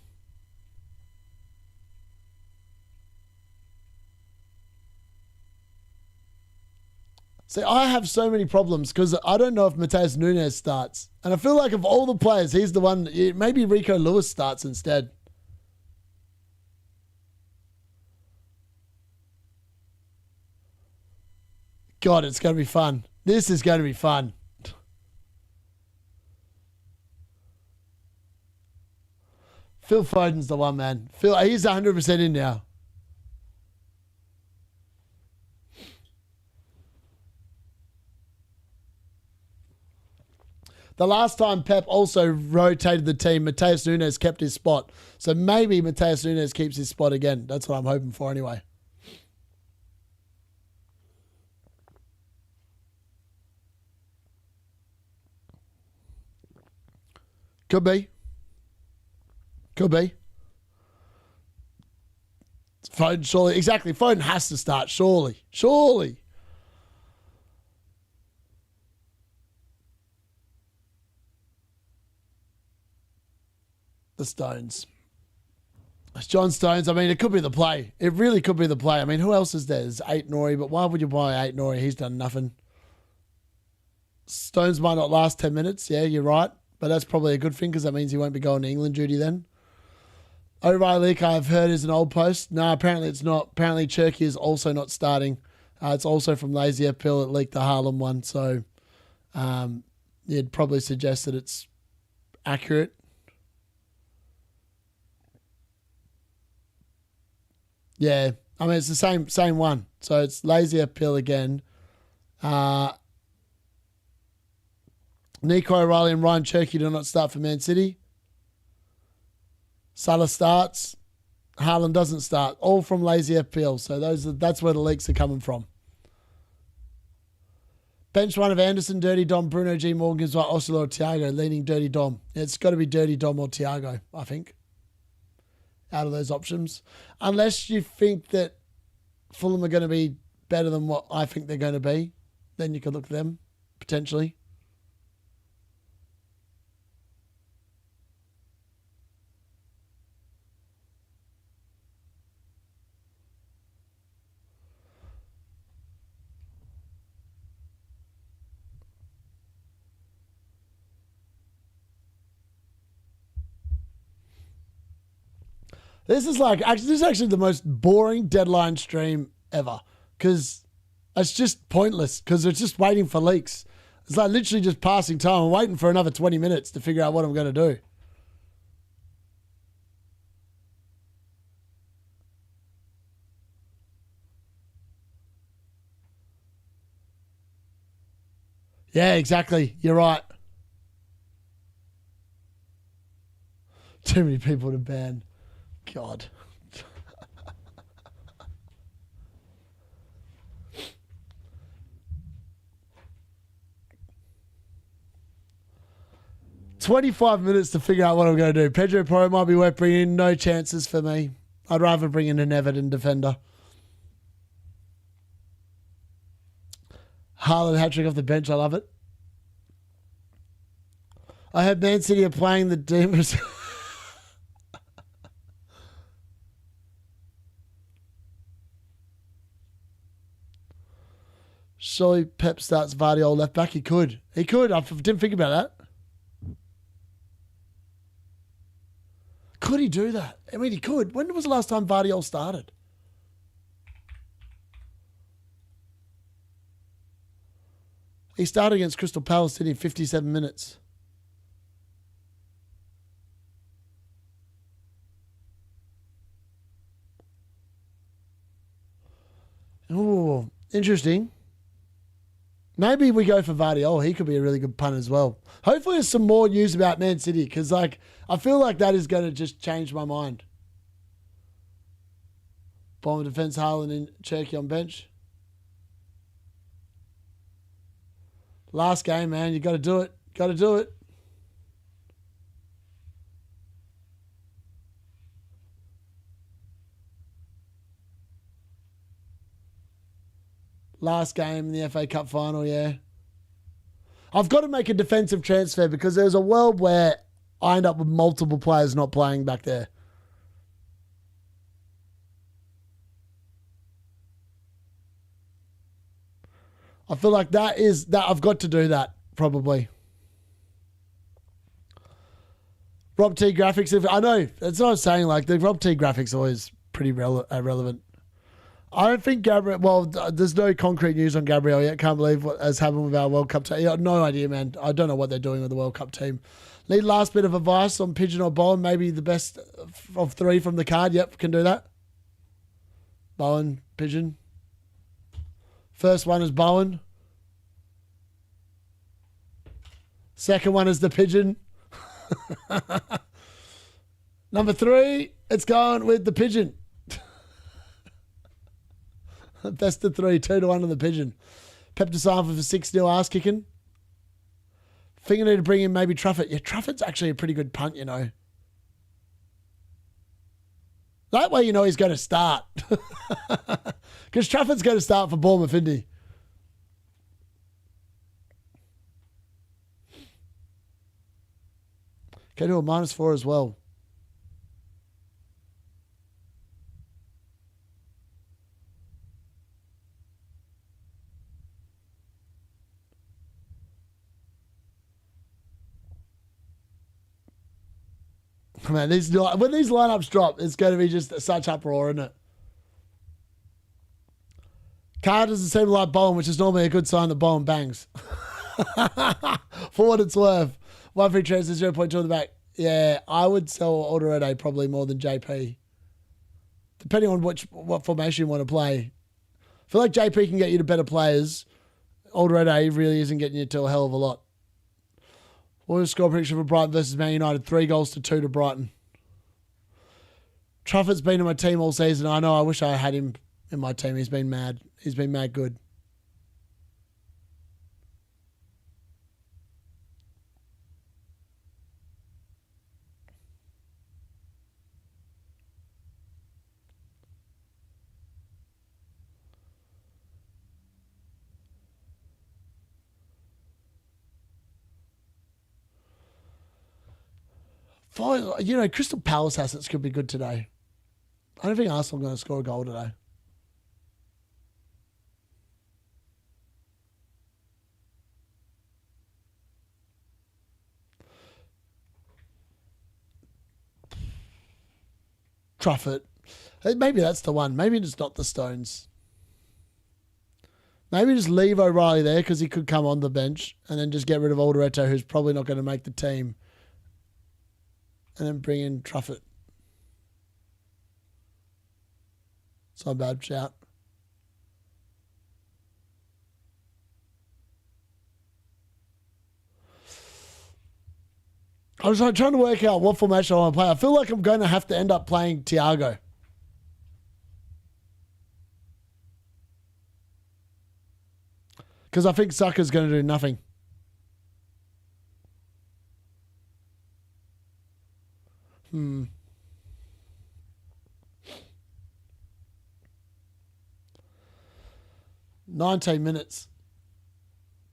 See, I have so many problems because I don't know if Mateus Nunes starts. And I feel like of all the players, he's the one. Maybe Rico Lewis starts instead. God, it's going to be fun. This is going to be fun. Phil Foden's the one, man. He's 100% in now. The last time Pep also rotated the team, Mateus Nunes kept his spot. So maybe Mateus Nunes keeps his spot again. That's what I'm hoping for anyway. Could be. Could be. Foden, surely. Exactly. Foden has to start, surely. Surely. The Stones. It's John Stones. I mean, it could be the play. It really could be the play. I mean, who else is there? There's 8 Nori, but why would you buy 8 Nori? He's done nothing. Stones might not last 10 minutes. Yeah, you're right. But that's probably a good thing because that means he won't be going to England duty then. O'Reilly, I've heard, is an old post. No, apparently it's not. Apparently Cherky is also not starting. It's also from Lazy FPL. It leaked the Harlem one. So you'd probably suggest that it's accurate. Yeah, I mean, it's the same one. So it's Lazy FPL again. Nico O'Reilly and Ryan Cherky do not start for Man City. Salah starts. Haaland doesn't start. All from Lazy FPL. So that's where the leaks are coming from. Bench one of Anderson, Dirty Dom, Bruno G. Morgan, Oslo or Thiago, leaning Dirty Dom. It's got to be Dirty Dom or Thiago, I think, out of those options. Unless you think that Fulham are going to be better than what I think they're going to be, then you could look at them, potentially. This is actually the most boring deadline stream ever because it's just pointless because it's just waiting for leaks. It's like literally just passing time. I'm waiting for another 20 minutes to figure out what I'm going to do. Yeah, exactly. You're right. Too many people to ban. God. $25 minutes to figure out what I'm going to do. Pedro Porro might be worth bringing in. No chances for me. I'd rather bring in an Everton defender. Haaland hat-trick off the bench. I love it. I heard Man City are playing the Demons. Surely Pep starts Vardy left back. He could. He could. I didn't think about that. Could he do that? I mean, he could. When was the last time Vardy started? He started against Crystal Palace, didn't he? 57 minutes. Oh, interesting. Maybe we go for Vardy. He could be a really good punt as well. Hopefully there's some more news about Man City because I feel like that is going to just change my mind. Bomber defense, Haaland and Cherky on bench. Last game, man. You got to do it. Got to do it. Last game in the FA Cup final, yeah. I've got to make a defensive transfer because there's a world where I end up with multiple players not playing back there. I feel like that I've got to do that probably. Rob T graphics. I know that's what I'm saying. Like the Rob T graphics are always pretty relevant. I don't think Gabriel. Well, there's no concrete news on Gabriel yet. Can't believe what has happened with our World Cup team. Yeah, no idea, man. I don't know what they're doing with the World Cup team. Need last bit of advice on Pigeon or Bowen. Maybe the best of 3 from the card. Yep, can do that. Bowen, Pigeon. First one is Bowen. Second one is the Pigeon. Number 3, it's going with the Pigeon. Best of 3, 2-1 on the Pigeon. Pep Design for 6-0 ass kicking. Think I need to bring in maybe Truffett. Yeah, Truffett's actually a pretty good punt, you know. That way you know he's going to start. Because Truffett's going to start for Bournemouth, isn't he? Go to a -4 as well. Man, when these lineups drop, it's going to be just such uproar, isn't it? Card doesn't seem like Bowen, which is normally a good sign that Bowen bangs. For what it's worth. 1 free transfer, 0.2 in the back. Yeah, I would sell Alderete probably more than JP. Depending on what formation you want to play. I feel like JP can get you to better players. Alderete really isn't getting you to a hell of a lot. What was the score prediction for Brighton versus Man United? 3-2 to Brighton. Truffett's been in my team all season. I know, I wish I had him in my team. He's been mad. He's been mad good. You know, Crystal Palace assets could be good today. I don't think Arsenal are going to score a goal today. Truffett. Maybe that's the one. Maybe it's not the Stones. Maybe just leave O'Reilly there because he could come on the bench and then just get rid of Alderete, who's probably not going to make the team. And then bring in Truffett. It's not a bad shout. I was trying to work out what formation I want to play. I feel like I'm going to have to end up playing Thiago. Because I think Saka's going to do nothing. Hmm. $19 minutes.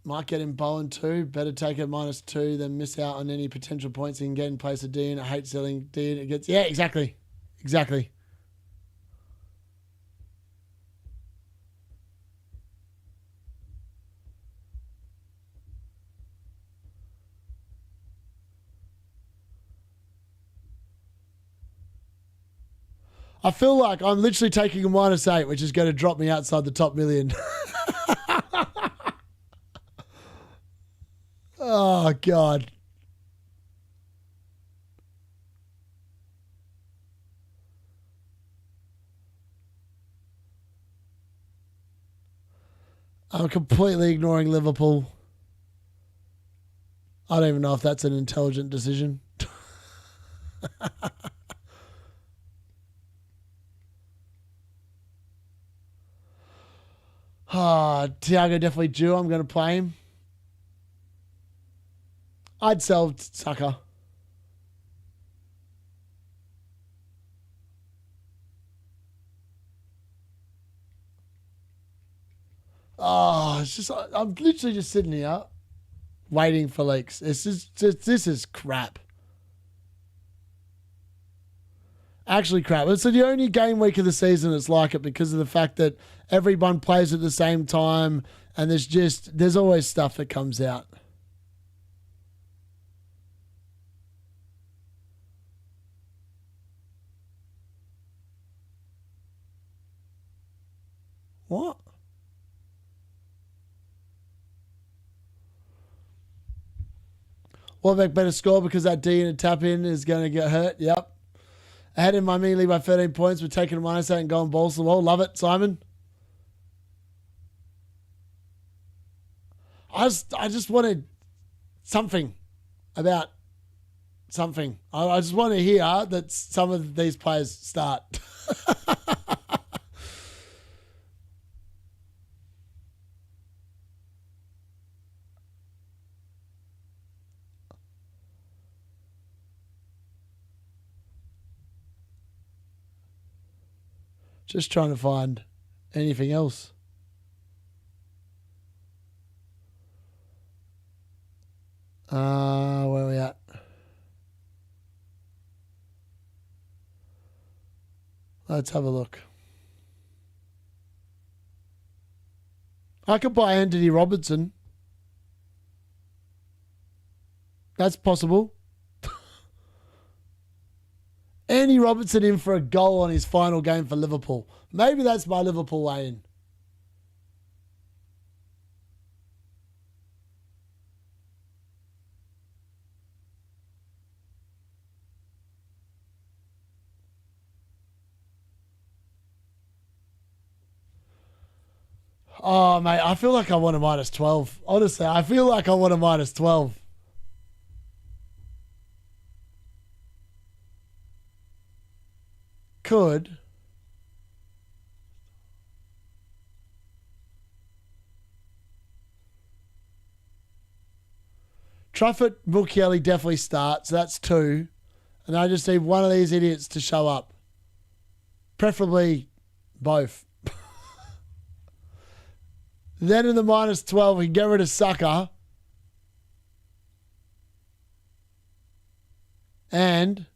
Might get him Bowen too. Better take a -2 than miss out on any potential points he can get in place of Dean. I hate selling Dean. It gets, yeah, exactly. Exactly. I feel like I'm literally taking a -8, which is going to drop me outside the top million. Oh, God. I'm completely ignoring Liverpool. I don't even know if that's an intelligent decision. Thiago definitely due. I'm going to play him. I'd sell Saka. It's just, I'm literally just sitting here waiting for leaks. This is crap. Actually crap. It's the only game week of the season that's like it because of the fact that everyone plays at the same time. And there's always stuff that comes out. What? Welbeck better score because that D in a tap in is going to get hurt. Yep. Ahead in my mini league by 13 points. We're taking a -8 and going balls to the wall. Love it, Simon. I just wanted something about something. I just want to hear that some of these players start. Just trying to find anything else. Where are we at? Let's have a look. I could buy Anthony Robertson. That's possible. Andy Robertson in for a goal on his final game for Liverpool. Maybe that's my Liverpool way in. Oh, mate, I feel like I want a -12. Honestly, I feel like I want a -12. Could. Truffett, Mukiele definitely start, so that's 2. And I just need one of these idiots to show up. Preferably both. Then in the -12, we can get rid of Saka. And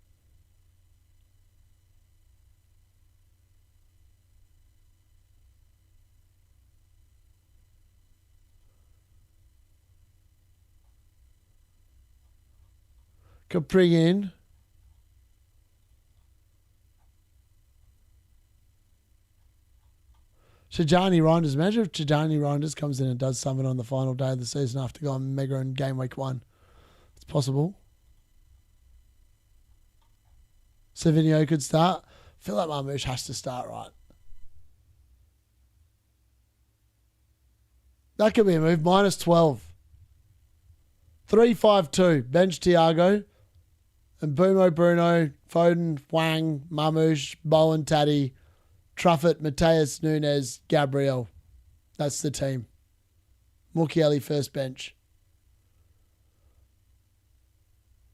could bring in Tijani Reinders. Imagine if Tijani Reinders comes in and does something on the final day of the season after going mega in game week 1. It's possible. Savinio could start. I feel like Marmoush has to start, right? That could be a move. -12. 3-5-2. Bench Thiago. And Bumo, Bruno, Foden, Hwang, Marmoush, Bowen, Taddy, Truffett, Mateus, Nunes, Gabriel. That's the team. Mukiele first bench.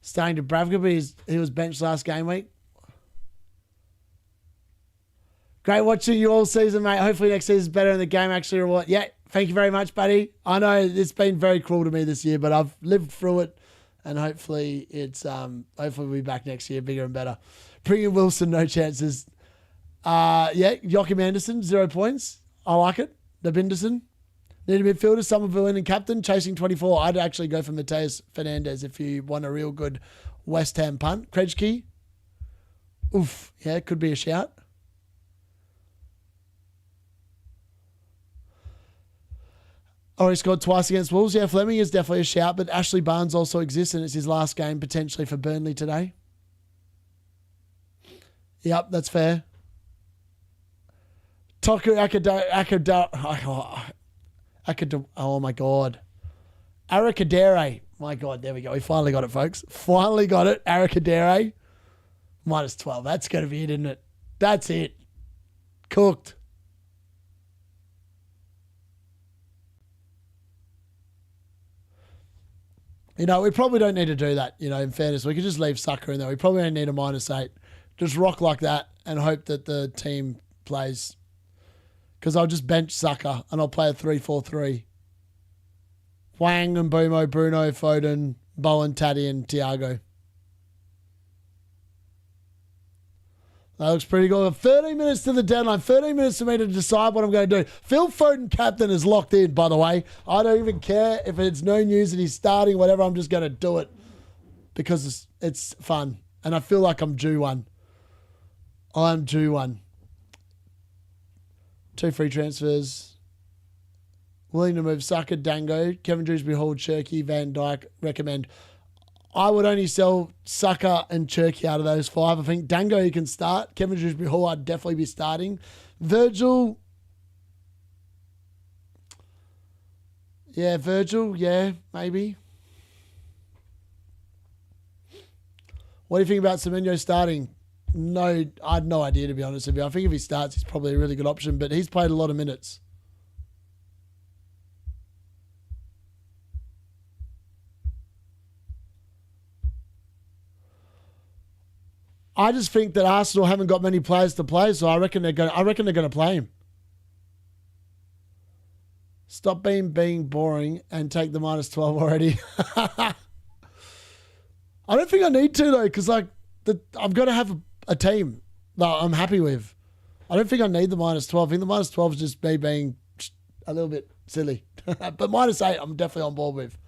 Staying to Bravka, but he was benched last game week. Great watching you all season, mate. Hopefully next season's better in the game actually or what. Yeah, thank you very much, buddy. I know it's been very cruel to me this year, but I've lived through it. And hopefully hopefully we'll be back next year, bigger and better. Bring in Wilson, no chances. Yeah, Joachim Anderson, 0 points. I like it. The Binderson. Need a midfielder, Somerville in and captain, chasing 24. I'd actually go for Mateus Fernandez if you want a real good West Ham punt. Krejci. Oof. Yeah, could be a shout. Already scored twice against Wolves. Yeah, Fleming is definitely a shout, but Ashley Barnes also exists, and it's his last game potentially for Burnley today. Yep, that's fair. Toku oh my God. Arakadere. My God, there we go. We finally got it, folks. Finally got it. Arakadere. -12. That's going to be it, isn't it? That's it. Cooked. You know, we probably don't need to do that, you know, in fairness. We could just leave Saka in there. We probably don't need a -8. Just rock like that and hope that the team plays. Because I'll just bench Saka and I'll play a 3-4-3. Hwang and Bumo, Bruno, Foden, Bowen, Taddy and Thiago. That looks pretty good. 13 minutes to the deadline. 13 minutes for me to decide what I'm going to do. Phil Foden captain is locked in, by the way. I don't even care if it's no news that he's starting, whatever. I'm just going to do it because it's fun. And I feel like I'm due one. I'm due one. 2 free transfers. Willing to move Saka, Dango, Kevin Dewsbury Hall, Cherky, Van Dijk. Recommend. I would only sell Saka and Cherky out of those 5. I think Dango you can start. Kevin Dewsbury Hall I'd definitely be starting. Virgil. Yeah, Virgil. Yeah, maybe. What do you think about Semenyo starting? No, I had no idea, to be honest with you. I think if he starts, he's probably a really good option, but he's played a lot of minutes. I just think that Arsenal haven't got many players to play, so I reckon they're going to play him. Stop being boring and take the -12 already. I don't think I need to though, because I've got to have a team that I'm happy with. I don't think I need the -12. I think the -12 is just me being a little bit silly. But -8, I'm definitely on board with.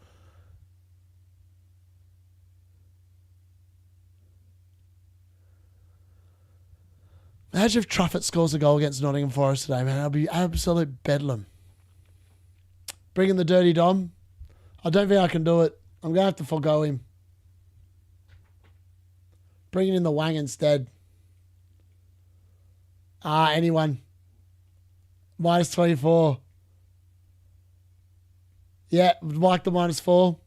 Imagine if Truffett scores a goal against Nottingham Forest today, man. That'll be absolute bedlam. Bring in the dirty Dom. I don't think I can do it. I'm going to have to forgo him. Bringing in the Hwang instead. Anyone. -24. Yeah, like the -4.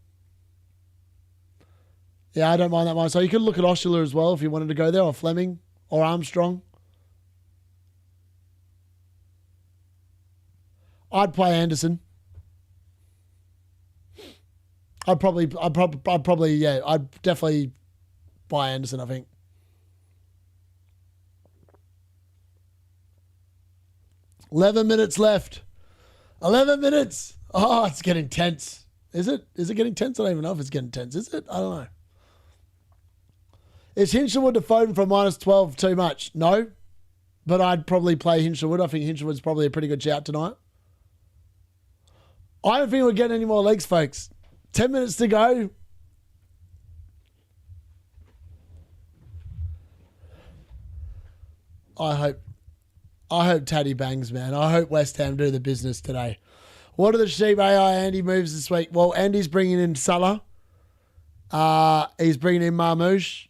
Yeah, I don't mind that one. So you could look at Osula as well if you wanted to go there, or Fleming, or Armstrong. I'd play Anderson. I'd definitely buy Anderson, I think. $11 minutes left. 11 minutes. Oh, it's getting tense. Is it? Is it getting tense? I don't even know if it's getting tense. Is it? I don't know. Is Hinshelwood to Foden for -12 too much? No. But I'd probably play Hinshelwood. I think Hinshelwood's probably a pretty good shout tonight. I don't think we're getting any more legs, folks. 10 minutes to go. I hope Taddy bangs, man. I hope West Ham do the business today. What are the Sheep AI Andy moves this week? Well, Andy's bringing in Salah. He's bringing in Marmouche.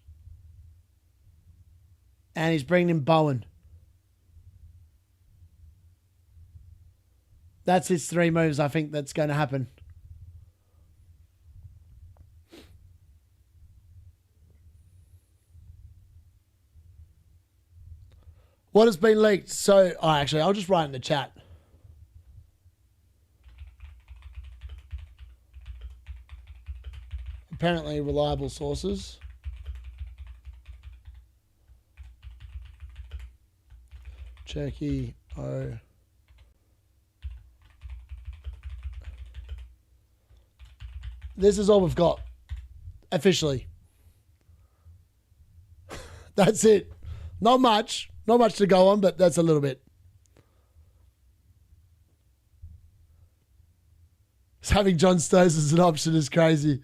And he's bringing in Bowen. That's his 3 moves, I think that's going to happen. What has been leaked? So, actually, I'll just write in the chat. Apparently reliable sources. Cherky, This is all we've got. Officially. That's it. Not much. Not much to go on, but that's a little bit. Having John Stones as an option is crazy.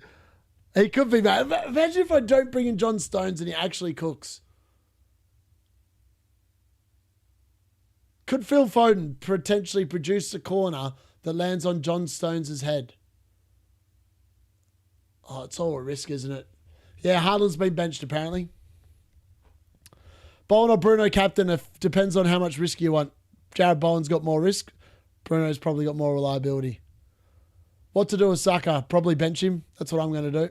He could be bad. Imagine if I don't bring in John Stones and he actually cooks. Could Phil Foden potentially produce a corner that lands on John Stones' head? Oh, it's all a risk, isn't it? Yeah, Haaland's been benched apparently. Bowen or Bruno captain, depends on how much risk you want. Jared Bowen's got more risk. Bruno's probably got more reliability. What to do with Saka? Probably bench him. That's what I'm going to do.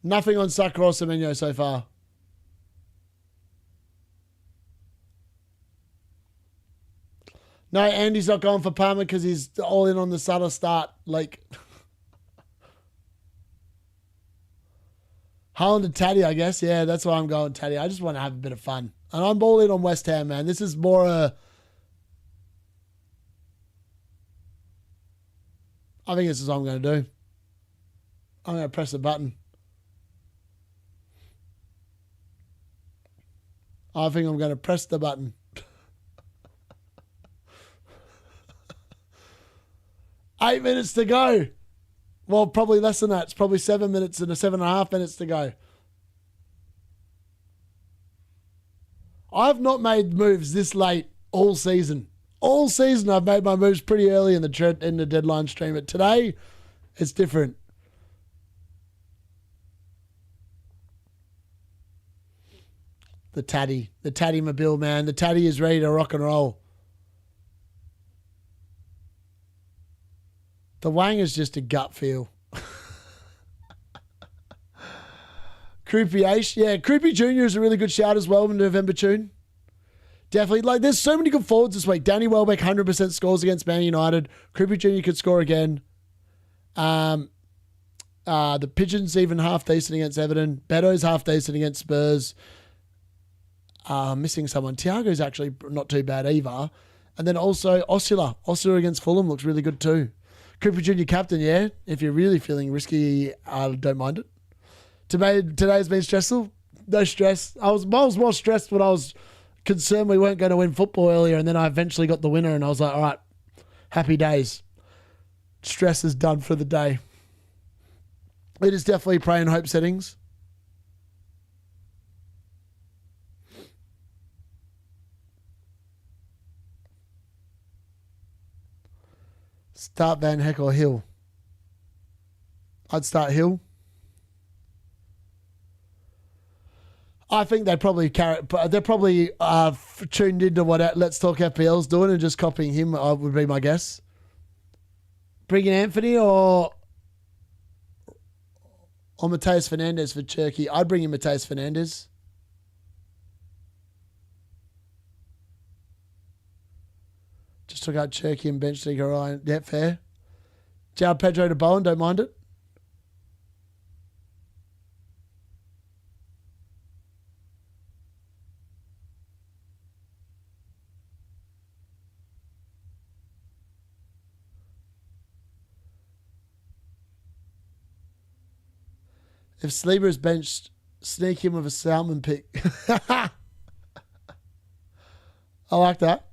Nothing on Saka or Semenyo so far. No, Andy's not going for Palmer because he's all in on the Salah start. Like... Haaland and Taddy, I guess. Yeah, that's why I'm going Taddy. I just want to have a bit of fun. And I'm all in on West Ham, man. This is more I think this is what I'm going to do. I'm going to press the button. I think I'm going to press the button. Eight minutes to go. Well, probably less than that. It's probably 7 minutes and 7.5 minutes to go. I've not made moves this late all season. All season I've made my moves pretty early in the deadline stream. But today, it's different. The Tatty mobile, man. The Tatty is ready to rock and roll. The Hwang is just a gut feel. Croupy-ish. Yeah, Croupy Jr. is a really good shout as well in November tune. Definitely. Like, there's so many good forwards this week. Danny Welbeck, 100% scores against Man United. Croupy Jr. could score again. The Pigeon's even half decent against Everton. Beto's half decent against Spurs. Missing someone. Thiago's actually not too bad either. And then also Osula. Osula against Fulham looks really good too. Cooper Jr. captain, yeah. If you're really feeling risky, I don't mind it. Today's been stressful. No stress. I was more stressed when I was concerned we weren't going to win football earlier, and then I eventually got the winner, and I was like, all right, happy days. Stress is done for the day. It is definitely pray and hope settings. Start Van Heck or Hill? I'd start Hill. I think they're probably tuned into what Let's Talk FPL's doing and just copying him would be my guess. Bring in Anthony or Mateus Fernandez for Turkey. I'd bring in Mateus Fernandez. Just took out Turkey and benched Nico Ryan. Yeah, fair. João Pedro to Bowen, don't mind it. If Sleeper is benched, sneak him with a Salmon pick. I like that.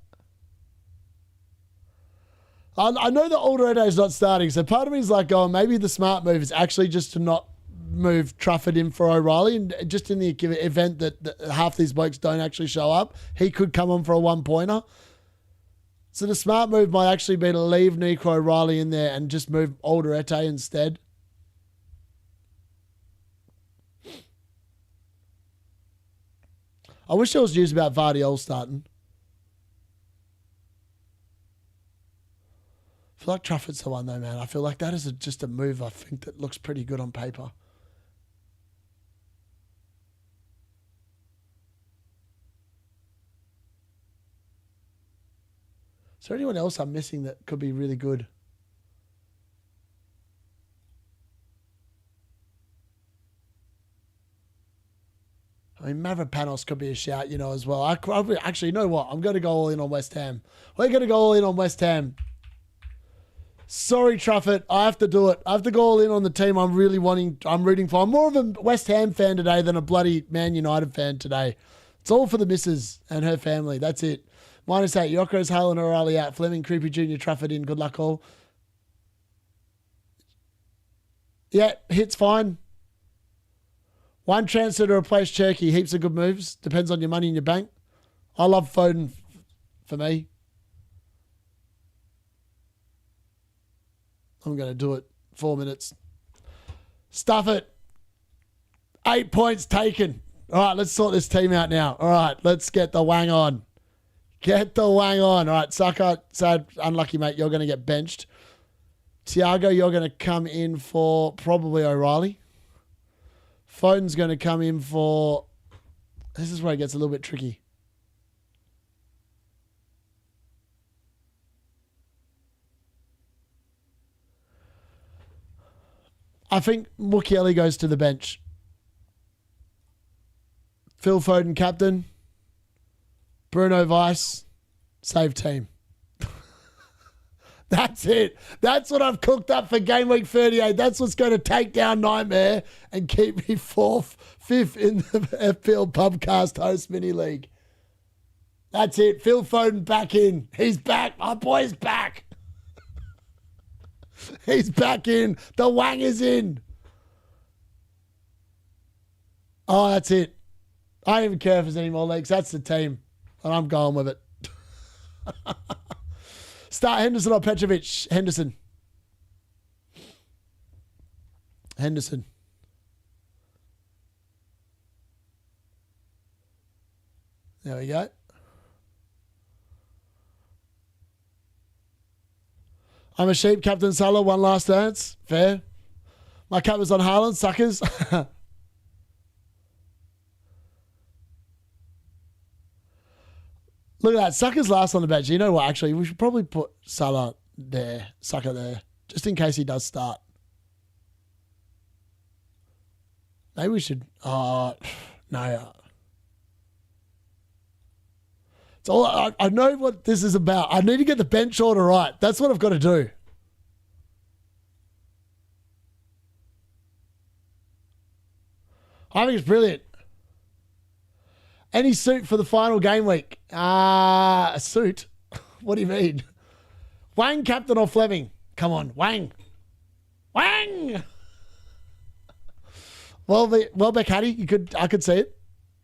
I know that Alderete is not starting, so part of me is like, oh, maybe the smart move is actually just to not move Trafford in for O'Reilly, and just in the event that half these blokes don't actually show up, he could come on for a one-pointer. So the smart move might actually be to leave Nico O'Reilly in there and just move Alderete instead. I wish there was news about Vardiol starting. I feel like Trafford's the one though, man. I feel like that is just a move I think that looks pretty good on paper. Is there anyone else I'm missing that could be really good? I mean, Mavropanos could be a shout, you know, as well. Actually, you know what? I'm going to go all in on West Ham. We're going to go all in on West Ham. Sorry, Trafford. I have to do it. I have to go all in on the team I'm rooting for. I'm more of a West Ham fan today than a bloody Man United fan today. It's all for the missus and her family. That's it. -8. Yoko's Hale and O'Reilly out. Fleming, Creepy Jr., Trafford in. Good luck all. Yeah, hit's fine. One transfer to replace Cherky. Heaps of good moves. Depends on your money in your bank. I love Foden for me. I'm going to do it. 4 minutes. Stuff it. 8 points taken. All right, let's sort this team out now. All right, let's get the Hwang on. Get the Hwang on. All right, Saka, sad, unlucky, mate. You're going to get benched. Thiago, you're going to come in for probably O'Reilly. Foden's going to come in for... This is where it gets a little bit tricky. I think Mukiele goes to the bench. Phil Foden captain. Bruno vice. Save team. That's it. That's what I've cooked up for Game Week 38. That's what's going to take down Nightmare and keep me fifth in the FPL Pubcast Host Mini League. That's it. Phil Foden back in. He's back. My boy's back. He's back in. The Hwang is in. Oh, that's it. I don't even care if there's any more leagues. That's the team. And I'm going with it. Start Henderson or Petrovic? Henderson. Henderson. There we go. I'm a sheep, Captain Salah, one last dance. Fair. My cap was on Haaland, suckers. Look at that. Sucker's last on the bench. You know what? Actually, we should probably put Salah there. Sucker there. Just in case he does start. Maybe we should... no. It's all, I know what this is about. I need to get the bench order right. That's what I've got to do. I think it's brilliant. Any suit for the final game week? A suit? What do you mean? Hwang, captain or Fleming? Come on, Hwang. Hwang! Welbeck Hattie, I could see it.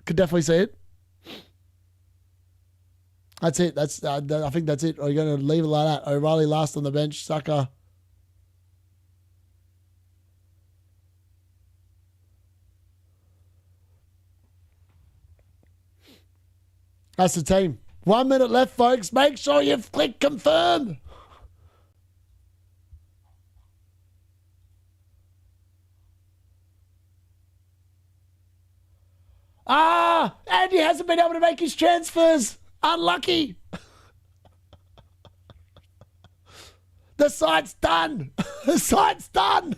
Could definitely see it. That's it. I think that's it. Or you're going to leave it like that. O'Reilly last on the bench. Sucker. That's the team. 1 minute left, folks. Make sure you click confirm. Andy hasn't been able to make his transfers. Unlucky. The site's done. The site's done.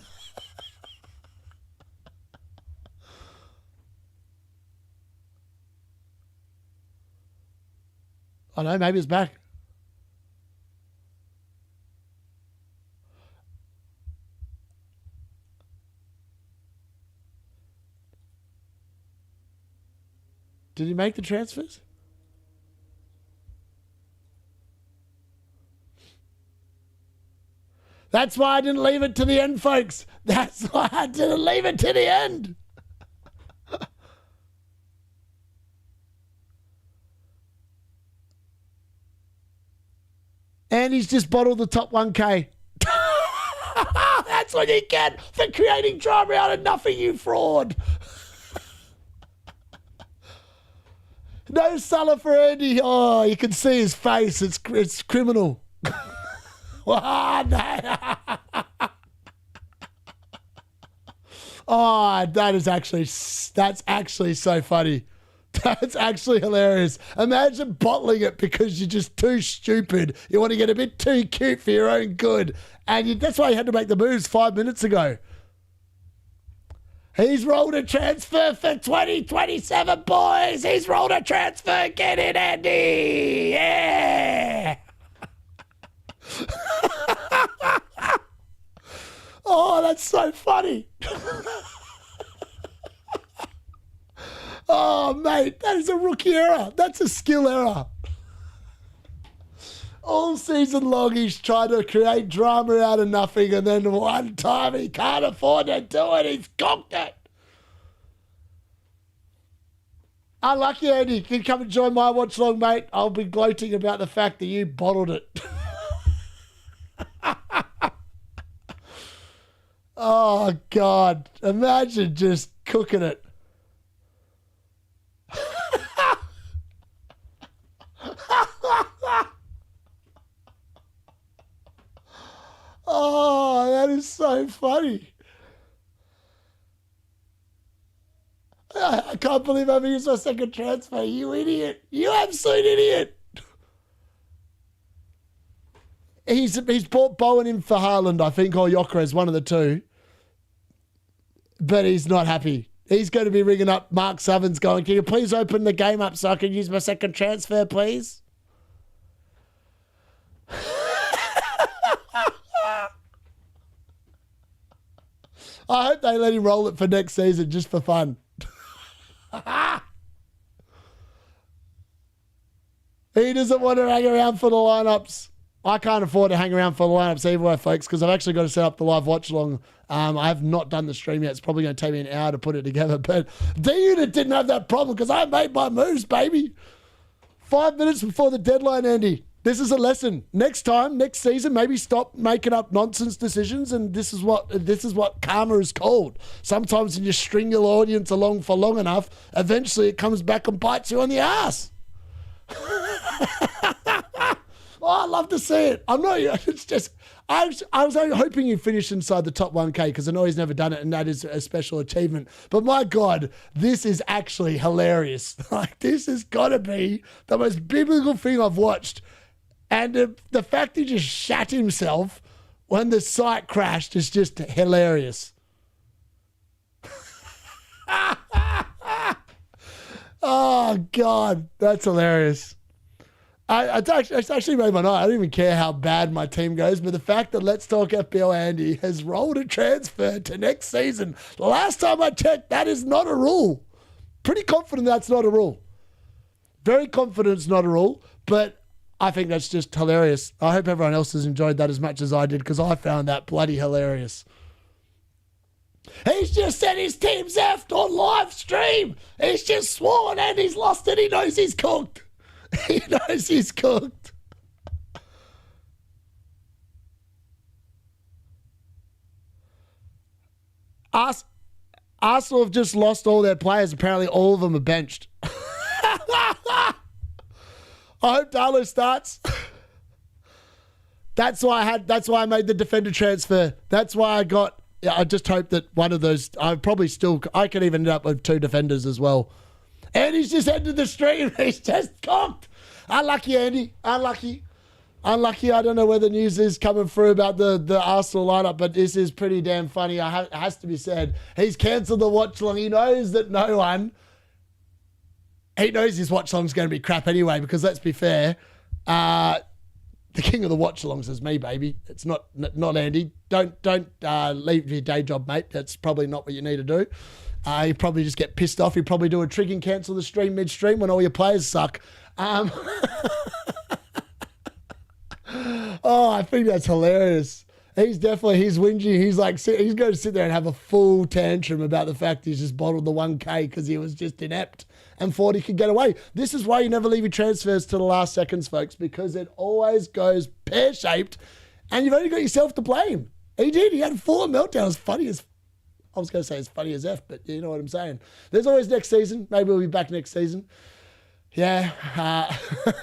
I know, maybe it's back. Did he make the transfers? That's why I didn't leave it to the end, folks. That's why I didn't leave it to the end. And he's just bottled the top 1K. That's what you get for creating drama out of nothing, you fraud. No Salah for Andy. Oh, you can see his face. It's criminal. Oh, no. Oh, that's actually so funny. That's actually hilarious. Imagine bottling it because you're just too stupid. You want to get a bit too cute for your own good. And that's why you had to make the moves 5 minutes ago. He's rolled a transfer for 2027, boys. He's rolled a transfer. Get it, Andy. Yeah. Oh, that's so funny. Oh, mate, that is a rookie error. That's a skill error. All season long, he's trying to create drama out of nothing, and then one time he can't afford to do it. He's cocked it. Unlucky, Andy. You can come and join my watch long, mate. I'll be gloating about the fact that you bottled it. Oh, God. Imagine just cooking it. Oh, that is so funny. I can't believe I haven't used my second transfer. You idiot. You absolute idiot. He's bought Bowen in for Haaland, I think, or Gyökeres, one of the two. But he's not happy. He's going to be ringing up Mark Southerns going, can you please open the game up so I can use my second transfer, please? I hope they let him roll it for next season just for fun. He doesn't want to hang around for the lineups. I can't afford to hang around for the lineups either, folks, because I've actually got to set up the live watch along. I have not done the stream yet. It's probably going to take me an hour to put it together. But D-Unit didn't have that problem because I made my moves, baby. 5 minutes before the deadline, Andy. This is a lesson. Next time, next season, maybe stop making up nonsense decisions. And this is what karma is called. Sometimes when you string your audience along for long enough, eventually it comes back and bites you on the ass. Oh, I love to see it. I'm not. It's just. I was only hoping you finish inside the top 1K because I know he's never done it, and that is a special achievement. But my God, this is actually hilarious. Like, this has got to be the most biblical thing I've watched, and the fact he just shat himself when the site crashed is just hilarious. Oh God, that's hilarious. It's actually made my night. I don't even care how bad my team goes, but the fact that Let's Talk FPL Andy has rolled a transfer to next season, the last time I checked, that is not a rule. Pretty confident that's not a rule. Very confident it's not a rule, but I think that's just hilarious. I hope everyone else has enjoyed that as much as I did because I found that bloody hilarious. He's just said his team's effed on live stream. He's just sworn and he's lost it. He knows he's cooked. He knows he's cooked. Arsenal have just lost all their players. Apparently all of them are benched. I hope Darlow starts. That's why I made the defender transfer. That's why I just hope that one of those, I could even end up with 2 defenders as well. And he's just entered the stream. He's just cooked. Unlucky, Andy. Unlucky. I don't know where the news is coming through about the Arsenal lineup, but this is pretty damn funny. It has to be said. He's cancelled the watch long. He knows that he knows his watch long's going to be crap anyway, because let's be fair, the king of the watch alongs is me, baby. It's not Andy. Don't leave your day job, mate. That's probably not what you need to do. You probably just get pissed off. You probably do a trick and cancel the stream midstream when all your players suck. Oh, I think that's hilarious. He's whinging. He's going to sit there and have a full tantrum about the fact he's just bottled the 1K because he was just inept and thought he could get away. This is why you never leave your transfers to the last seconds, folks, because it always goes pear-shaped and you've only got yourself to blame. He did. He had a full meltdown. As funny as F, but you know what I'm saying. There's always next season. Maybe we'll be back next season. Yeah.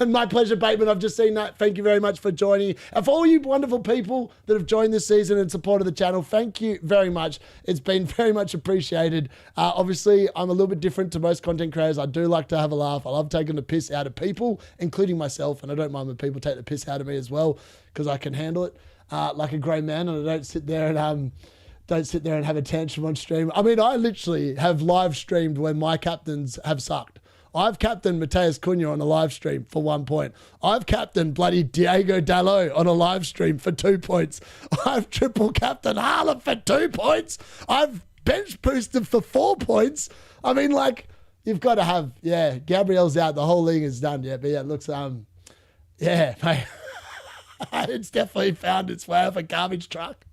My pleasure, Bateman. I've just seen that. Thank you very much for joining. And for all you wonderful people that have joined this season and supported the channel, thank you very much. It's been very much appreciated. Obviously, I'm a little bit different to most content creators. I do like to have a laugh. I love taking the piss out of people, including myself. And I don't mind when people take the piss out of me as well, because I can handle it like a grown man, and I don't sit there and have a tantrum on stream. I mean, I literally have live streamed when my captains have sucked. I've captained Mateus Cunha on a live stream for 1 point. I've captained bloody Diego Dalot on a live stream for 2 points. I've triple captained Haaland for 2 points. I've bench boosted for 4 points. I mean, like, you've got to have, Gabriel's out. The whole league is done. Yeah, but yeah, it looks, mate. It's definitely found its way off a garbage truck.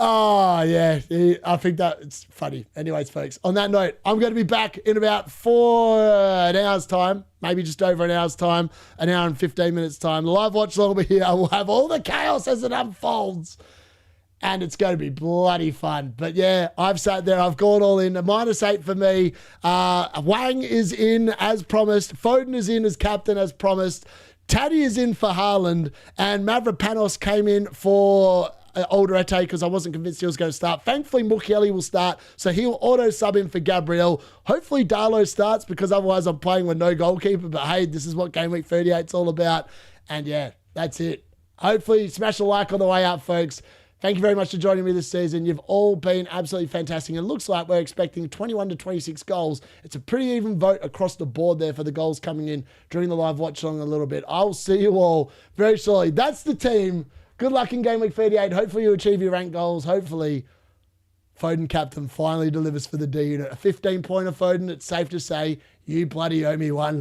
Oh, yeah. I think that it's funny. Anyways, folks, on that note, I'm going to be back in about an hour's time, maybe just over an hour's time, an hour and 15 minutes time. The live watch will be here. We'll have all the chaos as it unfolds, and it's going to be bloody fun. But yeah, I've sat there. I've gone all in. A -8 for me. Hwang is in as promised. Foden is in as captain as promised. Taddy is in for Haaland, and Mavropanos came in for Alderete because I wasn't convinced he was going to start. Thankfully, Mukiele will start, so he'll auto-sub in for Gabriel. Hopefully, Darlow starts because otherwise I'm playing with no goalkeeper, but hey, this is what Gameweek 38 is all about. And yeah, that's it. Hopefully, smash a like on the way out, folks. Thank you very much for joining me this season. You've all been absolutely fantastic. It looks like we're expecting 21 to 26 goals. It's a pretty even vote across the board there for the goals coming in during the live watch along a little bit. I'll see you all very shortly. That's the team Good luck in Game Week 38. Hopefully you achieve your rank goals. Hopefully Foden captain finally delivers for the D unit. A 15-pointer Foden, it's safe to say you bloody owe me one.